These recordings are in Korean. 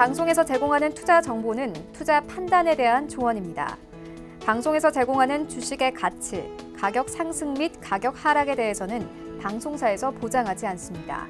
방송에서 제공하는 투자 정보는 투자 판단에 대한 조언입니다. 방송에서 제공하는 주식의 가치, 가격 상승 및 가격 하락에 대해서는 방송사에서 보장하지 않습니다.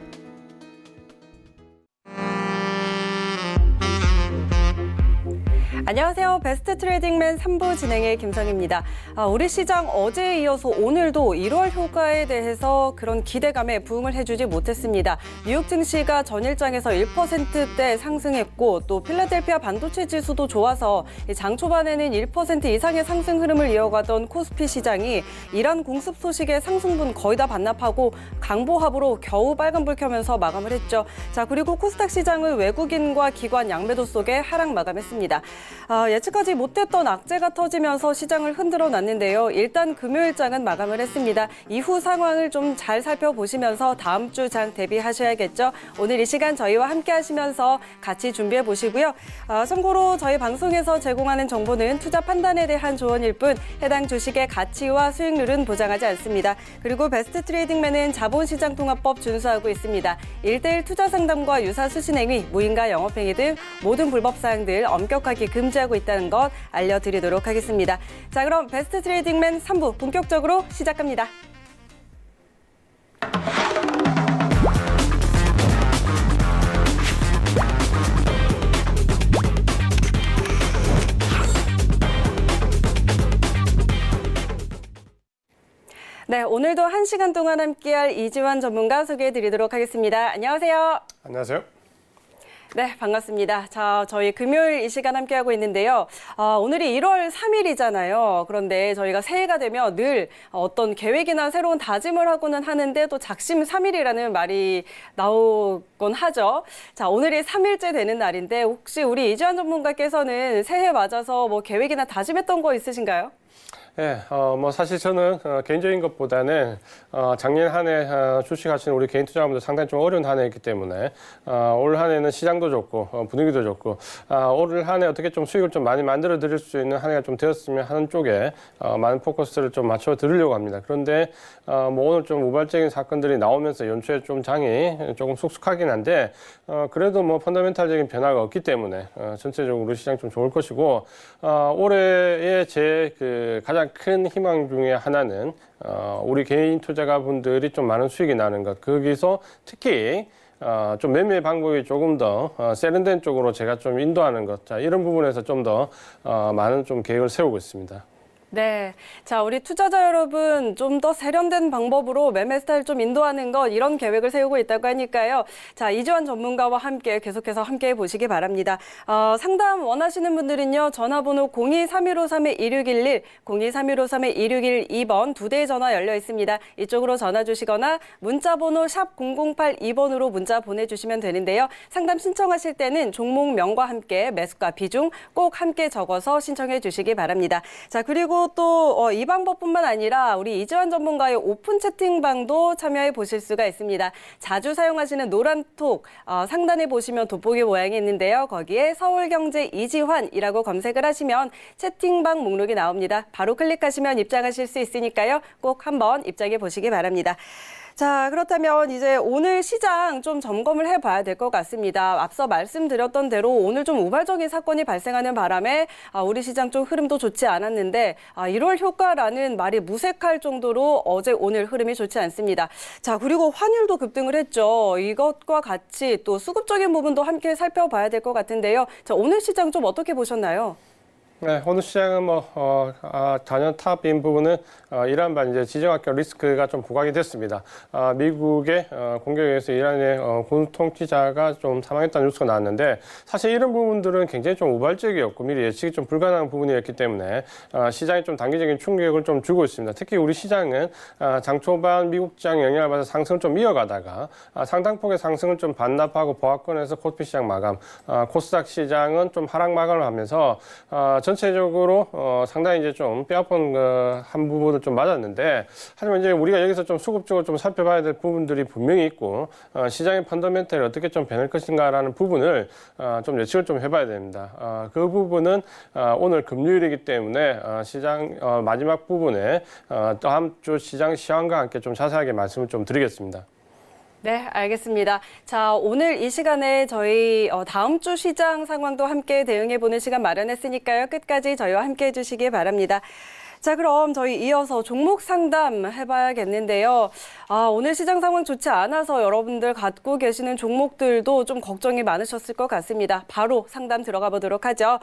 안녕하세요. 베스트 트레이딩맨 3부 진행의 김성희입니다. 우리 시장 어제에 이어서 오늘도 1월 효과에 대해서 그런 기대감에 부응을 해주지 못했습니다. 뉴욕 증시가 전일장에서 1%대 상승했고 또 필라델피아 반도체 지수도 좋아서 장 초반에는 1% 이상의 상승 흐름을 이어가던 코스피 시장이 이란 공습 소식에 상승분 거의 다 반납하고 강보합으로 겨우 빨간불 켜면서 마감을 했죠. 자, 그리고 코스닥 시장은 외국인과 기관 양매도 속에 하락 마감했습니다. 예측하지 못했던 악재가 터지면서 시장을 흔들어 놨는데요. 일단 금요일장은 마감을 했습니다. 이후 상황을 좀 잘 살펴보시면서 다음 주 장 대비하셔야겠죠. 오늘 이 시간 저희와 함께 하시면서 같이 준비해 보시고요. 참고로 저희 방송에서 제공하는 정보는 투자 판단에 대한 조언일 뿐 해당 주식의 가치와 수익률은 보장하지 않습니다. 그리고 베스트 트레이딩맨은 자본시장통합법 준수하고 있습니다. 1:1 투자 상담과 유사 수신행위, 무인가 영업행위 등 모든 불법 사항들 엄격하게 금지하고 있다는 것 알려드리도록 하겠습니다. 자, 그럼 베스트 트레이딩맨 3부 본격적으로 시작합니다. 네, 오늘도 1시간 동안 함께할 이지환 전문가 소개해드리도록 하겠습니다. 안녕하세요. 안녕하세요. 네, 반갑습니다. 자, 저희 금요일 이 시간 함께하고 있는데요. 오늘이 1월 3일이잖아요. 그런데 저희가 새해가 되면 늘 어떤 계획이나 새로운 다짐을 하고는 하는데 또 작심 3일이라는 말이 나오곤 하죠. 자, 오늘이 3일째 되는 날인데 혹시 우리 이지환 전문가께서는 새해 맞아서 뭐 계획이나 다짐했던 거 있으신가요? 네, 사실 저는 개인적인 것보다는 작년 한 해 주식하시는 우리 개인 투자자분들 상당히 좀 어려운 한 해였기 때문에 올 한 해는 시장도 좋고 분위기도 좋고 올 한 해 어떻게 좀 수익을 좀 많이 만들어 드릴 수 있는 한 해가 좀 되었으면 하는 쪽에 많은 포커스를 좀 맞춰 드리려고 합니다. 그런데 오늘 좀 우발적인 사건들이 나오면서 연초에 좀 장이 조금 숙숙하긴 한데 그래도 펀더멘탈적인 변화가 없기 때문에 전체적으로 우리 시장 좀 좋을 것이고 올해의 제 가장 큰 희망 중에 하나는 우리 개인 투자가분들이 좀 많은 수익이 나는 것. 거기서 특히 좀 매매 방법이 조금 더 세련된 쪽으로 제가 좀 인도하는 것. 자, 이런 부분에서 좀 더 많은 좀 계획을 세우고 있습니다. 네. 자, 우리 투자자 여러분 좀 더 세련된 방법으로 매매 스타일 좀 인도하는 것 이런 계획을 세우고 있다고 하니까요. 자, 이지환 전문가와 함께 계속해서 함께 보시기 바랍니다. 상담 원하시는 분들은요. 전화번호 023153-1611, 023153-1612번 두 대의 전화 열려 있습니다. 이쪽으로 전화 주시거나 문자번호 샵 0082번으로 문자 보내주시면 되는데요. 상담 신청하실 때는 종목명과 함께 매수가 비중 꼭 함께 적어서 신청해 주시기 바랍니다. 자, 그리고 또 이 방법뿐만 아니라 우리 이지환 전문가의 오픈 채팅방도 참여해 보실 수가 있습니다. 자주 사용하시는 노란톡 상단에 보시면 돋보기 모양이 있는데요. 거기에 서울경제 이지환이라고 검색을 하시면 채팅방 목록이 나옵니다. 바로 클릭하시면 입장하실 수 있으니까요. 꼭 한번 입장해 보시기 바랍니다. 자, 그렇다면 이제 오늘 시장 좀 점검을 해봐야 될 것 같습니다. 앞서 말씀드렸던 대로 오늘 좀 우발적인 사건이 발생하는 바람에 우리 시장 좀 흐름도 좋지 않았는데 1월 효과라는 말이 무색할 정도로 어제 오늘 흐름이 좋지 않습니다. 자, 그리고 환율도 급등을 했죠. 이것과 같이 또 수급적인 부분도 함께 살펴봐야 될 것 같은데요. 자, 오늘 시장 좀 어떻게 보셨나요? 네, 오늘 시장은 단연 탑인 부분은 이란발 이제 지정학적 리스크가 좀 부각이 됐습니다. 미국의 공격에 의해서 이란의 군 통치자가 좀 사망했다는 뉴스가 나왔는데 사실 이런 부분들은 굉장히 좀 우발적이었고 미리 예측이 좀 불가능한 부분이었기 때문에 시장이 좀 단기적인 충격을 좀 주고 있습니다. 특히 우리 시장은 장 초반 미국장 영향을 받아서 상승을 좀 이어가다가 상당폭의 상승을 좀 반납하고 보합권에서 코스피 시장 마감, 코스닥 시장은 좀 하락 마감을 하면서 전체적으로 상당히 이제 좀 뼈아픈 한 부분을 좀 맞았는데 하지만 이제 우리가 여기서 좀 수급적으로 좀 살펴봐야 될 부분들이 분명히 있고 시장의 펀더멘털이 어떻게 좀 변할 것인가라는 부분을 좀 예측을 좀 해봐야 됩니다. 그 부분은 오늘 금요일이기 때문에 시장 마지막 부분에 다음 주 시장 시황과 함께 좀 자세하게 말씀을 좀 드리겠습니다. 네, 알겠습니다. 자, 오늘 이 시간에 저희 다음 주 시장 상황도 함께 대응해보는 시간 마련했으니까요. 끝까지 저희와 함께 해주시기 바랍니다. 자, 그럼 저희 이어서 종목 상담 해봐야겠는데요. 오늘 시장 상황 좋지 않아서 여러분들 갖고 계시는 종목들도 좀 걱정이 많으셨을 것 같습니다. 바로 상담 들어가 보도록 하죠.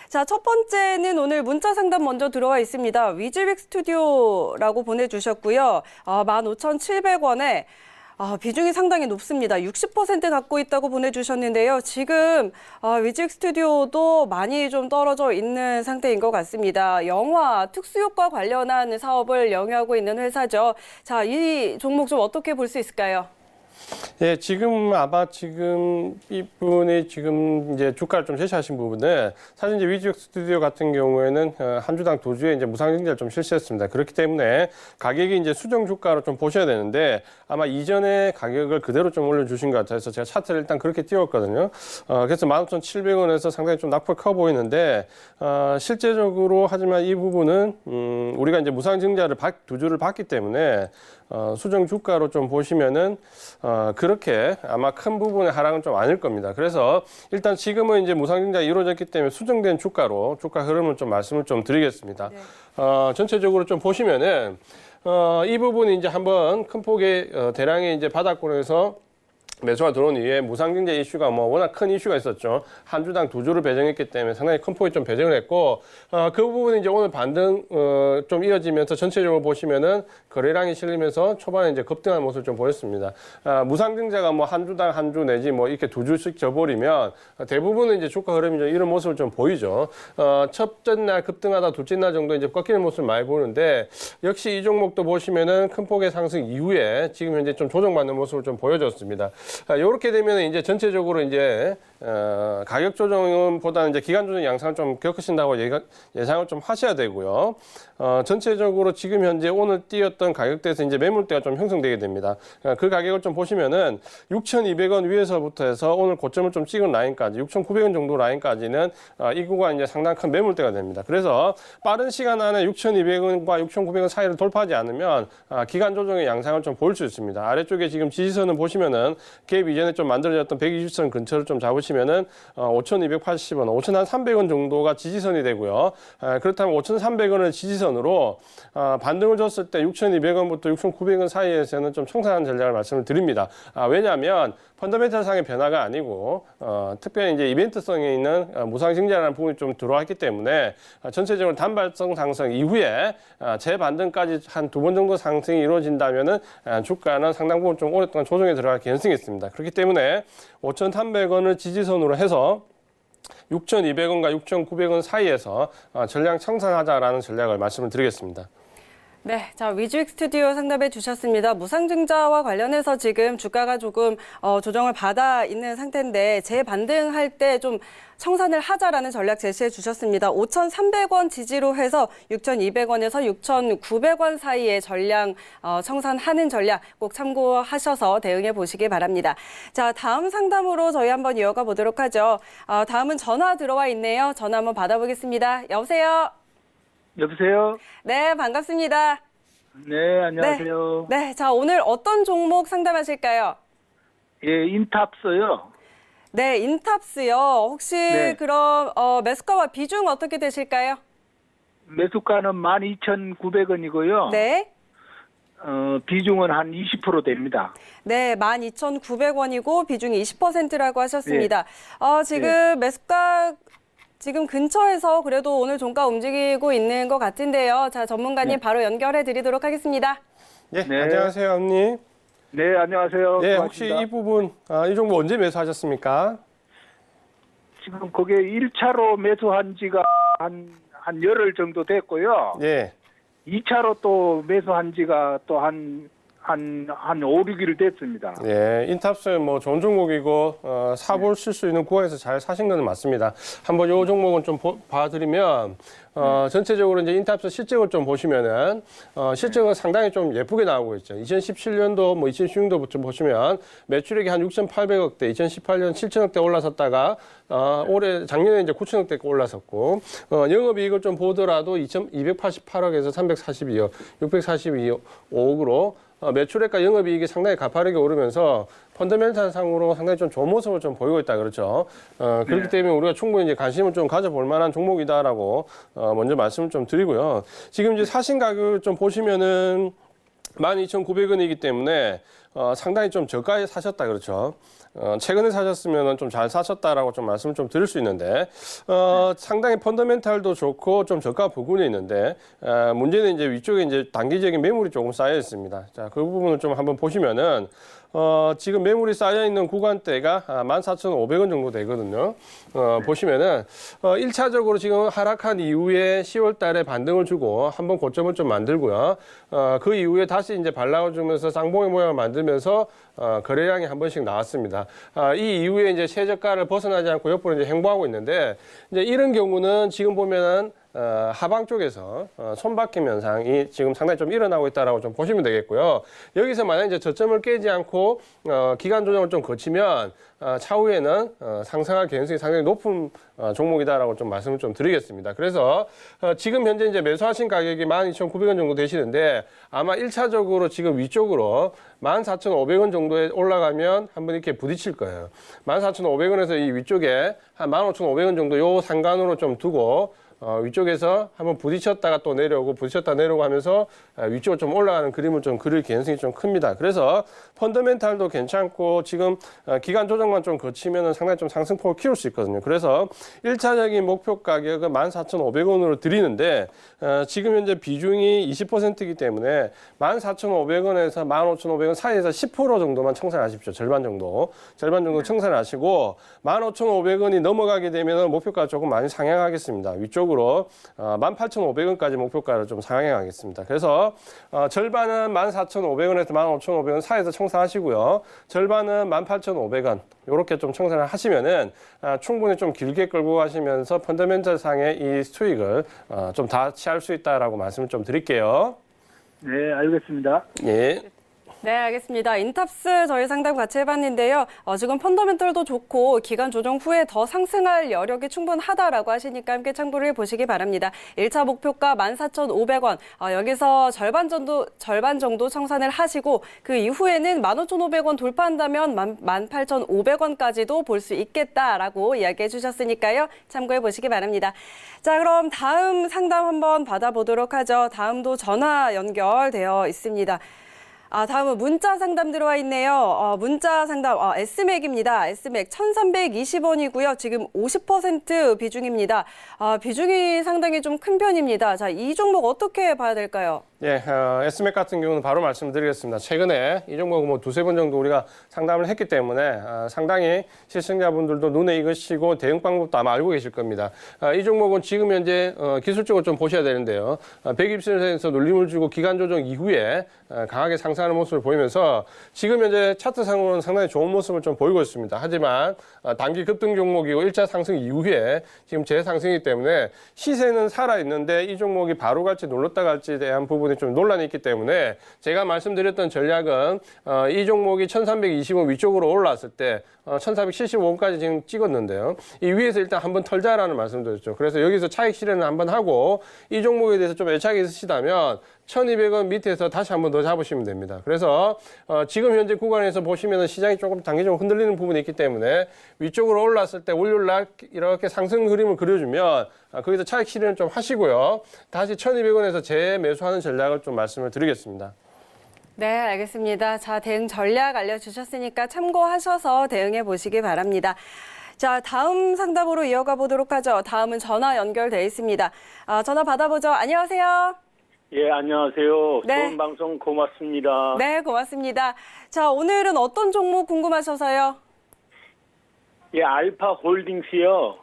자, 첫 번째는 오늘 문자 상담 먼저 들어와 있습니다. 위즈빅 스튜디오라고 보내주셨고요. 15,700원에 비중이 상당히 높습니다. 60% 갖고 있다고 보내주셨는데요. 지금 위직 스튜디오도 많이 좀 떨어져 있는 상태인 것 같습니다. 영화, 특수효과 관련한 사업을 영위하고 있는 회사죠. 자, 이 종목 좀 어떻게 볼 수 있을까요? 예, 지금 아마 지금 이분이 지금 이제 주가를 좀 제시하신 부분은 사실 이제 위즈빅 스튜디오 같은 경우에는 한 주당 2주에 이제 무상증자를 좀 실시했습니다. 그렇기 때문에 가격이 이제 수정 주가로 좀 보셔야 되는데 아마 이전에 가격을 그대로 좀 올려주신 것 같아서 제가 차트를 일단 그렇게 띄웠거든요. 그래서 15,700원에서 상당히 좀 낙폭 커 보이는데 실제적으로 하지만 이 부분은 우리가 이제 무상증자를 2주를 받기 때문에 수정 주가로 좀 보시면은 그렇게 아마 큰 부분의 하락은 좀 아닐 겁니다. 그래서 일단 지금은 이제 무상증자 이루어졌기 때문에 수정된 주가로 주가 흐름을 좀 말씀을 좀 드리겠습니다. 네. 전체적으로 좀 보시면은 이 부분이 이제 한번 큰 폭의 대량의 이제 바닥권에서 매수가 들어온 이후에 무상증자 이슈가 뭐 워낙 큰 이슈가 있었죠. 한 주당 2주를 배정했기 때문에 상당히 큰 폭이 좀 배정을 했고, 그 부분이 이제 오늘 반등, 좀 이어지면서 전체적으로 보시면은 거래량이 실리면서 초반에 이제 급등한 모습을 좀 보였습니다. 무상증자가 뭐 한 주당 한 주 내지 뭐 이렇게 2주씩 져버리면 대부분은 이제 주가 흐름이 좀 이런 모습을 좀 보이죠. 첫째 날 급등하다 둘째 날 정도 이제 꺾이는 모습을 많이 보는데 역시 이 종목도 보시면은 큰 폭의 상승 이후에 지금 현재 좀 조정받는 모습을 좀 보여줬습니다. 이렇게 되면 이제 전체적으로 이제 가격 조정보다는 이제 기간 조정 양상을 좀 겪으신다고 예상을 좀 하셔야 되고요. 전체적으로 지금 현재 오늘 띄었던 가격대에서 이제 매물대가 좀 형성되게 됩니다. 그 가격을 좀 보시면은 6,200원 위에서부터 해서 오늘 고점을 좀 찍은 라인까지 6,900원 정도 라인까지는 이 구간 이제 상당히 큰 매물대가 됩니다. 그래서 빠른 시간 안에 6,200원과 6,900원 사이를 돌파하지 않으면 기간 조정의 양상을 좀 보일 수 있습니다. 아래쪽에 지금 지지선을 보시면은 갭 이전에 좀 만들어졌던 120선 근처를 좀 잡으시면은 5,280원, 5,300원 정도가 지지선이 되고요. 그렇다면 5,300원을 지지선으로 반등을 줬을 때 6,200원부터 6,900원 사이에서는 좀 청산하는 전략을 말씀을 드립니다. 왜냐하면 펀더멘탈상의 변화가 아니고 특별히 이제 이벤트성에 있는 무상증자라는 부분이 좀 들어왔기 때문에 전체적으로 단발성 상승 이후에 재반등까지 한 2번 정도 상승이 이루어진다면은 주가는 상당 부분 좀 오랫동안 조정에 들어갈 가능성이 있습니다. 그렇기 때문에 5,300원을 지지선으로 해서 6,200원과 6,900원 사이에서 전량 청산하자라는 전략을 말씀을 드리겠습니다. 네, 자, 위즈익 스튜디오 상담해 주셨습니다. 무상증자와 관련해서 지금 주가가 조금 조정을 받아 있는 상태인데 재반등할 때 좀 청산을 하자라는 전략 제시해 주셨습니다. 5,300원 지지로 해서 6,200원에서 6,900원 사이의 전량 청산하는 전략 꼭 참고하셔서 대응해 보시기 바랍니다. 자, 다음 상담으로 저희 한번 이어가 보도록 하죠. 다음은 전화 들어와 있네요. 전화 한번 받아보겠습니다. 여보세요? 여보세요? 네, 반갑습니다. 네, 안녕하세요. 네, 자, 오늘 어떤 종목 상담하실까요? 예, 인탑스요. 네, 인탑스요. 혹시 네. 그럼 매수가와 비중 어떻게 되실까요? 매수가는 12,900원이고요. 네. 비중은 한 20% 됩니다. 네, 12,900원이고 비중이 20%라고 하셨습니다. 지금 매수가 지금 근처에서 그래도 오늘 종가 움직이고 있는 것 같은데요. 자, 전문가님 바로 연결해 드리도록 하겠습니다. 예, 네. 안녕하세요, 언니. 네, 안녕하세요. 예, 혹시 고맙습니다. 이 부분, 이 종목 언제 매수하셨습니까? 지금 그게 1차로 매수한 지가 한 열흘 정도 됐고요. 예. 2차로 또 매수한 지가 또 한 5, 6일 됐습니다. 예, 인탑스 뭐 좋은 종목이고 사보실 수 있는 구간에서 잘 사신 거는 맞습니다. 한번 이 종목은 좀 봐드리면 전체적으로 이제 인탑스 실적을 좀 보시면은 실적은 상당히 좀 예쁘게 나오고 있죠. 2017년도 뭐 2016년도부터 보시면 매출액이 한 6,800억대, 2018년 7천억대 올라섰다가 올해 작년에 이제 9천억대 올라섰고 영업이익을 좀 보더라도 288억에서 342억, 642억으로 매출액과 영업이익이 상당히 가파르게 오르면서 펀더멘탈 상으로 상당히 좀 좋은 모습을 좀 보이고 있다 그렇죠. 그렇기 네. 때문에 우리가 충분히 이제 관심을 좀 가져볼 만한 종목이다라고 먼저 말씀을 좀 드리고요. 지금 이제 사신 가격을 좀 보시면은 12,900원이기 때문에 상당히 좀 저가에 사셨다 그렇죠. 최근에 사셨으면 좀 잘 사셨다라고 좀 말씀을 좀 드릴 수 있는데 상당히 펀더멘탈도 좋고 좀 저가 부분이 있는데 문제는 이제 위쪽에 이제 단기적인 매물이 조금 쌓여 있습니다. 자, 그 부분을 좀 한번 보시면은 지금 매물이 쌓여 있는 구간대가 14,500원 정도 되거든요. 보시면은 1차적으로 지금 하락한 이후에 10월 달에 반등을 주고 한번 고점을 좀 만들고요. 그 이후에 다시 이제 발라주면서 쌍봉의 모양을 만들면서 거래량이 한 번씩 나왔습니다. 이 이후에 이제 최저가를 벗어나지 않고 옆으로 이제 행보하고 있는데 이제 이런 경우는 지금 보면은 하방 쪽에서 손바뀜 현상이 지금 상당히 좀 일어나고 있다라고 좀 보시면 되겠고요. 여기서 만약 이제 저점을 깨지 않고 기간 조정을 좀 거치면 차후에는 상승할 개연성이 상당히 높은 종목이다라고 좀 말씀을 좀 드리겠습니다. 그래서 지금 현재 이제 매수하신 가격이 12,900원 정도 되시는데 아마 1차적으로 지금 위쪽으로 14,500원 정도에 올라가면 한번 이렇게 부딪힐 거예요. 14,500원에서 이 위쪽에 한 15,500원 정도 요 상간으로 좀 두고 위쪽에서 한번 부딪혔다가 또 내려오고 부딪혔다 내려오고 하면서 위쪽으로 좀 올라가는 그림을 좀 그릴 개연성이 좀 큽니다. 그래서 펀더멘탈도 괜찮고 지금 기간 조정만 좀 거치면은 상당히 좀 상승폭을 키울 수 있거든요. 그래서 1차적인 목표 가격은 14,500원으로 드리는데 지금 현재 비중이 20%이기 때문에 14,500원에서 15,500원 사이에서 10% 정도만 청산하십시오. 절반 정도 청산하시고 15,500원이 넘어가게 되면 목표가 조금 많이 상향하겠습니다. 위쪽으로 18,500원까지 목표가를 좀 상향하겠습니다. 그래서 절반은 14,500원에서 15,500원 사이에서 청산하시고요. 절반은 18,500원 이렇게 좀 청산을 하시면은 충분히 좀 길게 끌고 가시면서 펀더멘털 상의 이 수익을 좀 다 취할 수 있다라고 말씀을 좀 드릴게요. 네, 알겠습니다. 예. 네, 알겠습니다. 인탑스 저희 상담 같이 해봤는데요. 지금 펀더멘털도 좋고 기간 조정 후에 더 상승할 여력이 충분하다라고 하시니까 함께 참고를 해보시기 바랍니다. 1차 목표가 14,500원. 여기서 절반 정도 청산을 하시고 그 이후에는 15,500원 돌파한다면 18,500원까지도 볼 수 있겠다라고 이야기해 주셨으니까요. 참고해 보시기 바랍니다. 자, 그럼 다음 상담 한번 받아보도록 하죠. 다음도 전화 연결되어 있습니다. 다음은 문자 상담 들어와 있네요. 문자 상담 S맥입니다. S맥 1,320원이고요. 지금 50% 비중입니다. 비중이 상당히 좀 큰 편입니다. 자, 이 종목 어떻게 봐야 될까요? 예, S맥 같은 경우는 바로 말씀드리겠습니다. 최근에 이 종목은 뭐 두세 번 정도 우리가 상담을 했기 때문에 상당히 시청자분들도 눈에 익으시고 대응 방법도 아마 알고 계실 겁니다. 이 종목은 지금 현재 기술적으로 좀 보셔야 되는데요. 120선에서 눌림을 주고 기간 조정 이후에 강하게 상승하는 모습을 보이면서 지금 현재 차트상으로는 상당히 좋은 모습을 좀 보이고 있습니다. 하지만 단기 급등 종목이고 1차 상승 이후에 지금 재상승이기 때문에 시세는 살아있는데 이 종목이 바로 갈지 눌렀다 갈지에 대한 부분이 좀 논란이 있기 때문에 제가 말씀드렸던 전략은 이 종목이 1,320원 위쪽으로 올라왔을 때 1,475원까지 지금 찍었는데요. 이 위에서 일단 한번 털자라는 말씀드렸죠. 그래서 여기서 차익 실현을 한번 하고 이 종목에 대해서 좀 애착이 있으시다면 1,200원 밑에서 다시 한번 더 잡으시면 됩니다. 그래서 지금 현재 구간에서 보시면 시장이 조금 단기적으로 흔들리는 부분이 있기 때문에 위쪽으로 올랐을 때 월요일날 이렇게 상승 그림을 그려주면 거기서 차익 실현을 좀 하시고요. 다시 1,200원에서 재매수하는 전략을 좀 말씀을 드리겠습니다. 네, 알겠습니다. 자, 대응 전략 알려주셨으니까 참고하셔서 대응해 보시기 바랍니다. 자, 다음 상담으로 이어가 보도록 하죠. 다음은 전화 연결돼 있습니다. 전화 받아보죠. 안녕하세요. 예, 안녕하세요. 네. 좋은 방송 고맙습니다. 네, 고맙습니다. 자, 오늘은 어떤 종목 궁금하셔서요? 예, 알파홀딩스요.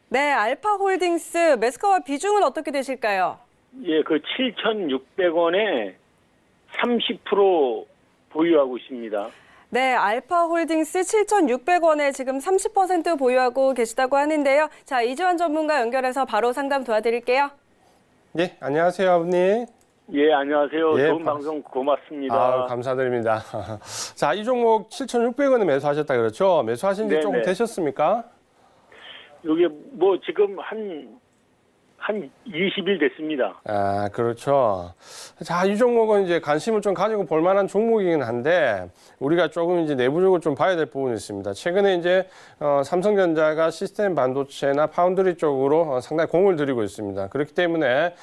네, 알파홀딩스 매수가와 비중은 어떻게 되실까요? 예, 그 7,600원에 30% 보유하고 있습니다. 네, 알파홀딩스 7,600원에 지금 30% 보유하고 계시다고 하는데요. 자, 이주환 전문가 연결해서 바로 상담 도와드릴게요. 예, 안녕하세요, 아버님. 예, 안녕하세요. 예, 좋은 방송 고맙습니다. 감사드립니다. 자, 이 종목 7,600원에 매수하셨다 그렇죠? 매수하신 지 네네. 조금 되셨습니까? 이게 뭐 지금 한 한 20일 됐습니다. 아, 그렇죠. 자, 이 종목은 이제 관심을 좀 가지고 볼 만한 종목이긴 한데, 우리가 조금 이제 내부적으로 좀 봐야 될 부분이 있습니다. 최근에 이제, 삼성전자가 시스템 반도체나 파운드리 쪽으로 상당히 공을 들이고 있습니다. 그렇기 때문에,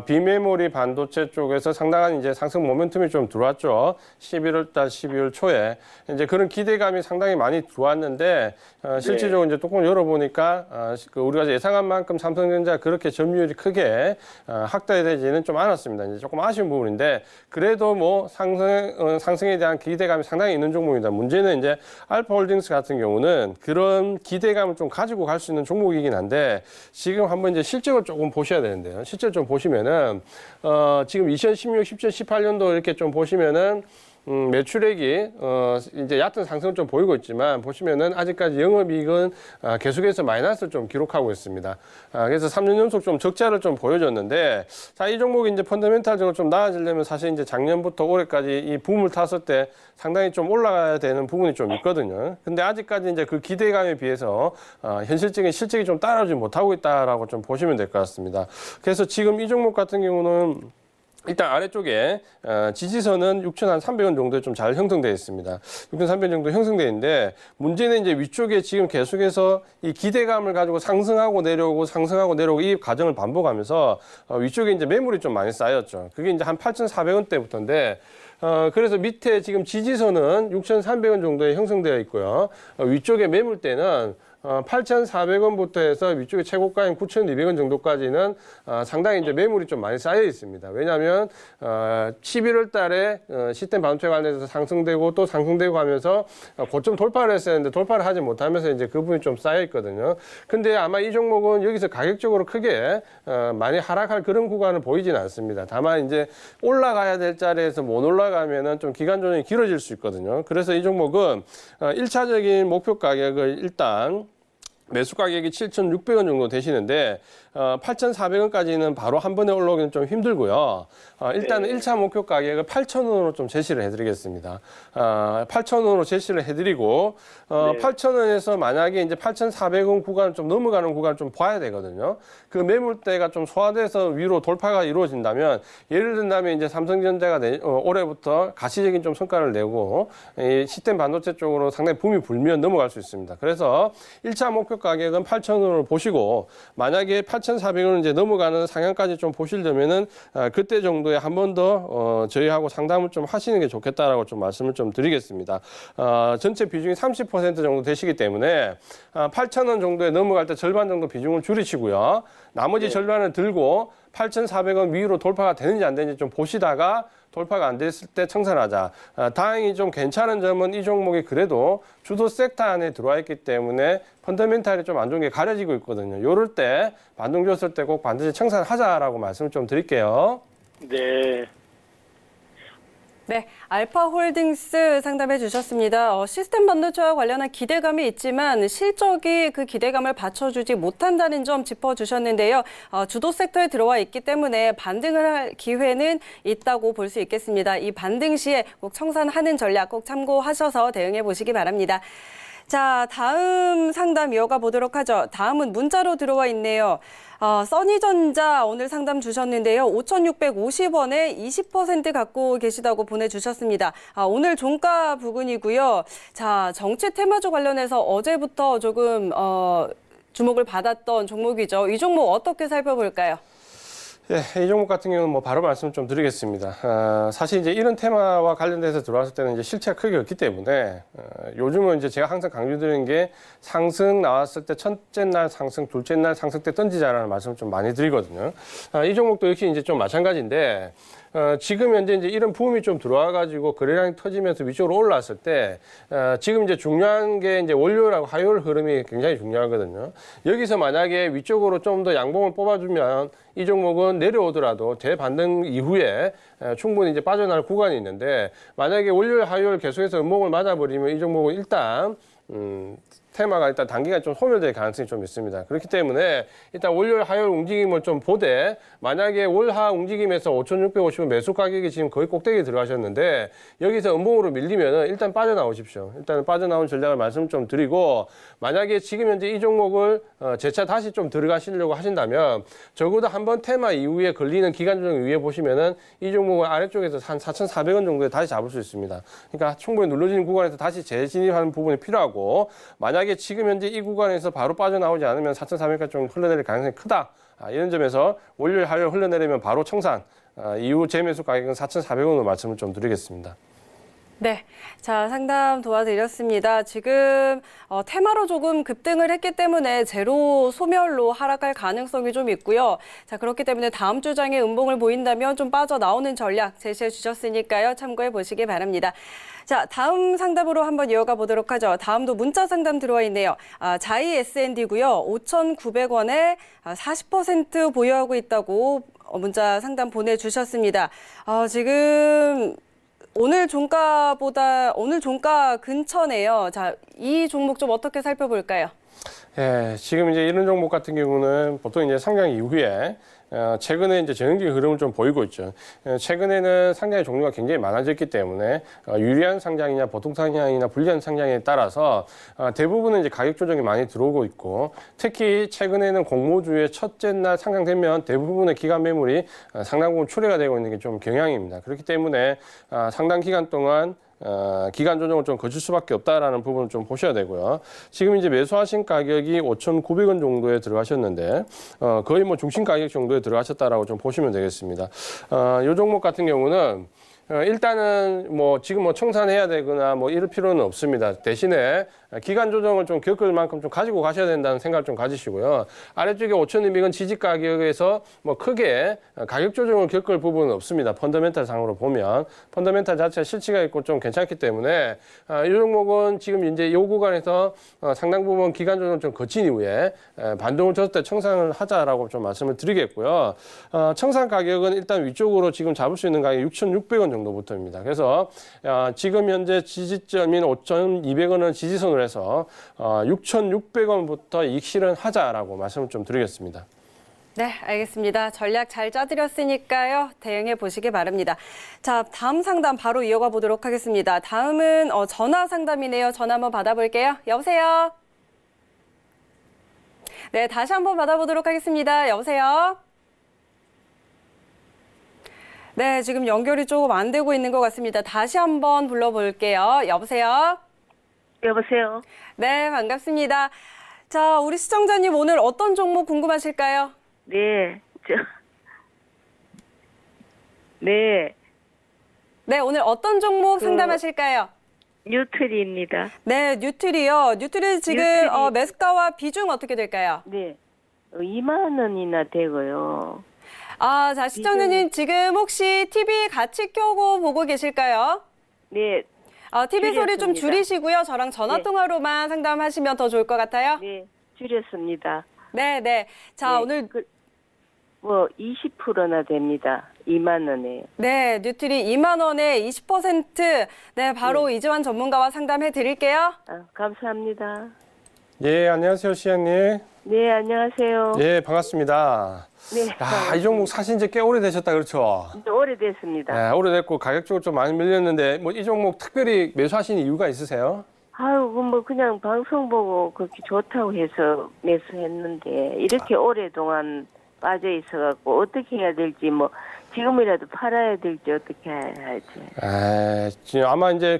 비메모리 반도체 쪽에서 상당한 이제 상승 모멘텀이 좀 들어왔죠. 11월 달, 12월 초에. 이제 그런 기대감이 상당히 많이 들어왔는데, 실질적으로 이제 뚜껑을 열어보니까, 우리가 예상한 만큼 삼성전자 그렇게 점유율이 크게 확대되지는 좀 않았습니다. 이제 조금 아쉬운 부분인데 그래도 뭐 상승에 대한 기대감이 상당히 있는 종목입니다. 문제는 이제 알파홀딩스 같은 경우는 그런 기대감을 좀 가지고 갈 수 있는 종목이긴 한데 지금 한번 이제 실적을 조금 보셔야 되는데요. 실적 좀 보시면은 지금 2016, 17, 18년도 이렇게 좀 보시면은 매출액이 이제 얕은 상승을 좀 보이고 있지만 보시면은 아직까지 영업이익은 계속해서 마이너스를 좀 기록하고 있습니다. 그래서 3년 연속 좀 적자를 좀 보여줬는데 자, 이 종목이 이제 펀더멘탈적으로 좀 나아지려면 사실 이제 작년부터 올해까지 이 붐을 탔을 때 상당히 좀 올라가야 되는 부분이 좀 있거든요. 근데 아직까지 이제 그 기대감에 비해서 현실적인 실적이 좀 따라오지 못하고 있다라고 좀 보시면 될 것 같습니다. 그래서 지금 이 종목 같은 경우는 일단 아래쪽에 지지선은 6,300원 정도에 좀 잘 형성되어 있습니다. 6,300원 정도 형성되어 있는데 문제는 이제 위쪽에 지금 계속해서 이 기대감을 가지고 상승하고 내려오고 이 과정을 반복하면서 위쪽에 이제 매물이 좀 많이 쌓였죠. 그게 이제 한 8,400원대부터인데 그래서 밑에 지금 지지선은 6,300원 정도에 형성되어 있고요. 위쪽에 매물대는 8,400원부터 해서 위쪽에 최고가인 9,200원 정도까지는 상당히 이제 매물이 좀 많이 쌓여 있습니다. 왜냐하면 11월 달에 시스템 반도체 관련해서 상승되고 또 상승되고 하면서 고점 돌파를 했어야 했는데 돌파를 하지 못하면서 이제 그 부분이 좀 쌓여 있거든요. 근데 아마 이 종목은 여기서 가격적으로 크게 많이 하락할 그런 구간을 보이지는 않습니다. 다만 이제 올라가야 될 자리에서 못 올라가면은 좀 기간 조정이 길어질 수 있거든요. 그래서 이 종목은 1차적인 목표 가격을 일단 매수 가격이 7,600원 정도 되시는데 8,400원까지는 바로 한 번에 올라오기는 좀 힘들고요. 일단은 1차 목표 가격을 8,000원으로 좀 제시를 해드리겠습니다. 8,000원으로 제시를 해드리고 8,000원에서 만약에 이제 8,400원 구간을 좀 넘어가는 구간을 좀 봐야 되거든요. 그 매물대가 좀 소화돼서 위로 돌파가 이루어진다면 예를 든다면 이제 삼성전자가 올해부터 가시적인 좀 성과를 내고 이 시스템 반도체 쪽으로 상당히 붐이 불면 넘어갈 수 있습니다. 그래서 1차 목표 가격은 8,000원을 보시고 만약에 8,400원을 이제 넘어가는 상향까지 좀 보시려면은 그때 정도에 한 번 더 저희하고 상담을 좀 하시는 게 좋겠다라고 좀 말씀을 좀 드리겠습니다. 전체 비중이 30% 정도 되시기 때문에 8,000원 정도에 넘어갈 때 절반 정도 비중을 줄이시고요. 나머지 절반을 들고 8,400원 위로 돌파가 되는지 안 되는지 좀 보시다가 돌파가 안 됐을 때 청산하자. 다행히 좀 괜찮은 점은 이 종목이 그래도 주도 섹터 안에 들어와 있기 때문에 펀더멘탈이 좀 안 좋은 게 가려지고 있거든요. 요럴 때 반등 줬을 때 꼭 반드시 청산하자라고 말씀을 좀 드릴게요. 네. 네, 알파홀딩스 상담해 주셨습니다. 시스템 반도체와 관련한 기대감이 있지만 실적이 그 기대감을 받쳐주지 못한다는 점 짚어주셨는데요. 주도 섹터에 들어와 있기 때문에 반등을 할 기회는 있다고 볼 수 있겠습니다. 이 반등 시에 꼭 청산하는 전략 꼭 참고하셔서 대응해 보시기 바랍니다. 자, 다음 상담 이어가 보도록 하죠. 다음은 문자로 들어와 있네요. 써니전자 오늘 상담 주셨는데요. 5,650원에 20% 갖고 계시다고 보내주셨습니다. 오늘 종가 부근이고요. 자, 정치 테마주 관련해서 어제부터 조금 주목을 받았던 종목이죠. 이 종목 어떻게 살펴볼까요? 이 종목 같은 경우는 뭐 바로 말씀 좀 드리겠습니다. 사실 이제 이런 테마와 관련돼서 들어왔을 때는 이제 실체가 크게 없기 때문에 요즘은 이제 제가 항상 강조드리는 게 상승 나왔을 때 첫째 날 상승, 둘째 날 상승 때 던지자라는 말씀을 좀 많이 드리거든요. 이 종목도 역시 이제 좀 마찬가지인데 지금 현재 이제 이런 붐이 좀 들어와가지고 거래량이 터지면서 위쪽으로 올라왔을 때 지금 이제 중요한 게 이제 월요일하고 화요일 흐름이 굉장히 중요하거든요. 여기서 만약에 위쪽으로 좀 더 양봉을 뽑아주면 이 종목은 내려오더라도 재반등 이후에 충분히 이제 빠져나갈 구간이 있는데 만약에 월요일, 화요일 계속해서 음봉을 맞아버리면 이 종목은 일단 테마가 일단 단기간 좀 소멸될 가능성이 좀 있습니다. 그렇기 때문에 일단 월요일, 화요일 움직임을 좀 보되 만약에 월하 움직임에서 5,650원 매수 가격이 지금 거의 꼭대기에 들어가셨는데 여기서 음봉으로 밀리면 일단 빠져나오십시오. 일단 빠져나온 전략을 말씀 좀 드리고 만약에 지금 현재 이 종목을 재차 다시 좀 들어가시려고 하신다면 적어도 한번 테마 이후에 걸리는 기간 조정 이후에 보시면은 이 종목은 아래쪽에서 한 4,400원 정도에 다시 잡을 수 있습니다. 그러니까 충분히 눌러지는 구간에서 다시 재진입하는 부분이 필요하고 만약에 지금 현재 이 구간에서 바로 빠져나오지 않으면 4,400까지 좀 흘러내릴 가능성이 크다. 이런 점에서 월요일, 화요일 흘러내리면 바로 청산, 이후 재매수 가격은 4,400원으로 말씀을 좀 드리겠습니다. 네, 자 상담 도와드렸습니다. 지금 테마로 조금 급등을 했기 때문에 제로 소멸로 하락할 가능성이 좀 있고요. 자 그렇기 때문에 다음 주 장에 음봉을 보인다면 좀 빠져나오는 전략 제시해 주셨으니까요. 참고해 보시기 바랍니다. 자 다음 상담으로 한번 이어가 보도록 하죠. 다음도 문자 상담 들어와 있네요. 자이 S&D고요. 5,900원에 40% 보유하고 있다고 문자 상담 보내주셨습니다. 지금 오늘 종가 근처네요. 자, 이 종목 좀 어떻게 살펴볼까요? 예, 지금 이제 이런 종목 같은 경우는 보통 이제 상장 이후에 최근에 이제 전형적인 흐름을 좀 보이고 있죠. 최근에는 상장의 종류가 굉장히 많아졌기 때문에 유리한 상장이냐 보통 상장이나 불리한 상장에 따라서 대부분은 이제 가격 조정이 많이 들어오고 있고 특히 최근에는 공모주의 첫째 날 상장되면 대부분의 기간 매물이 상당 부분 출회가 되고 있는 게 좀 경향입니다. 그렇기 때문에 상당 기간 동안 기간 조정을 좀 거칠 수밖에 없다라는 부분을 좀 보셔야 되고요. 지금 이제 매수하신 가격이 5,900원 정도에 들어가셨는데 거의 뭐 중심 가격 정도에 들어가셨다라고 좀 보시면 되겠습니다. 이 종목 같은 경우는 일단은 뭐 지금 뭐 청산해야 되거나 뭐 이럴 필요는 없습니다. 대신에 기간 조정을 좀 겪을 만큼 좀 가지고 가셔야 된다는 생각을 좀 가지시고요. 아래쪽에 5,200원 지지 가격에서 뭐 크게 가격 조정을 겪을 부분은 없습니다. 펀더멘탈 상으로 보면 펀더멘탈 자체가 실치가 있고 좀 괜찮기 때문에 이 종목은 지금 이제 이 구간에서 상당 부분 기간 조정을 좀 거친 이후에 반동을 줬을 때 청산을 하자라고 좀 말씀을 드리겠고요. 청산 가격은 일단 위쪽으로 지금 잡을 수 있는 가격이 6,600원 정도부터입니다. 그래서 지금 현재 지지점인 5,200원을 지지선으로 해서 6,600원부터 이익 실현하자라고 말씀을 좀 드리겠습니다. 네, 알겠습니다. 전략 잘 짜드렸으니까요. 대응해 보시기 바랍니다. 자, 다음 상담 바로 이어가 보도록 하겠습니다. 다음은 전화 상담이네요. 전화 한번 받아볼게요. 여보세요? 네, 다시 한번 받아보도록 하겠습니다. 여보세요? 네, 지금 연결이 조금 안 되고 있는 것 같습니다. 다시 한번 불러볼게요. 여보세요? 여보세요. 네, 반갑습니다. 자, 우리 시청자님 오늘 어떤 종목 궁금하실까요? 네, 네, 네, 오늘 어떤 종목 상담하실까요? 뉴트리입니다. 네, 뉴트리요. 뉴트리 지금 뉴트리. 매수가와 비중 어떻게 될까요? 네, 2만 원이나 되고요. 자, 시청자님 지금 혹시 TV 같이 켜고 보고 계실까요? 네, TV 소리 좀 줄였습니다. 줄이시고요. 저랑 전화 네. 통화로만 상담하시면 더 좋을 것 같아요. 네, 줄였습니다. 네, 네. 자, 네, 오늘 20%나 됩니다. 2만 원에. 네, 뉴트리 2만 원에 20%. 네, 바로 이지환 전문가와 상담해 드릴게요. 감사합니다. 예, 안녕하세요, 시장님. 네, 안녕하세요. 예, 반갑습니다. 네, 이 종목 사신 지 꽤 오래되셨다, 그렇죠? 오래됐습니다. 네, 오래됐고 가격적으로 좀 많이 밀렸는데 뭐 이 종목 특별히 매수하신 이유가 있으세요? 아유, 그냥 방송 보고 그렇게 좋다고 해서 매수했는데 이렇게 오랫동안 빠져 있어갖고 어떻게 해야 될지 지금이라도 팔아야 될지 어떻게 해야 할지. 지금 아마 이제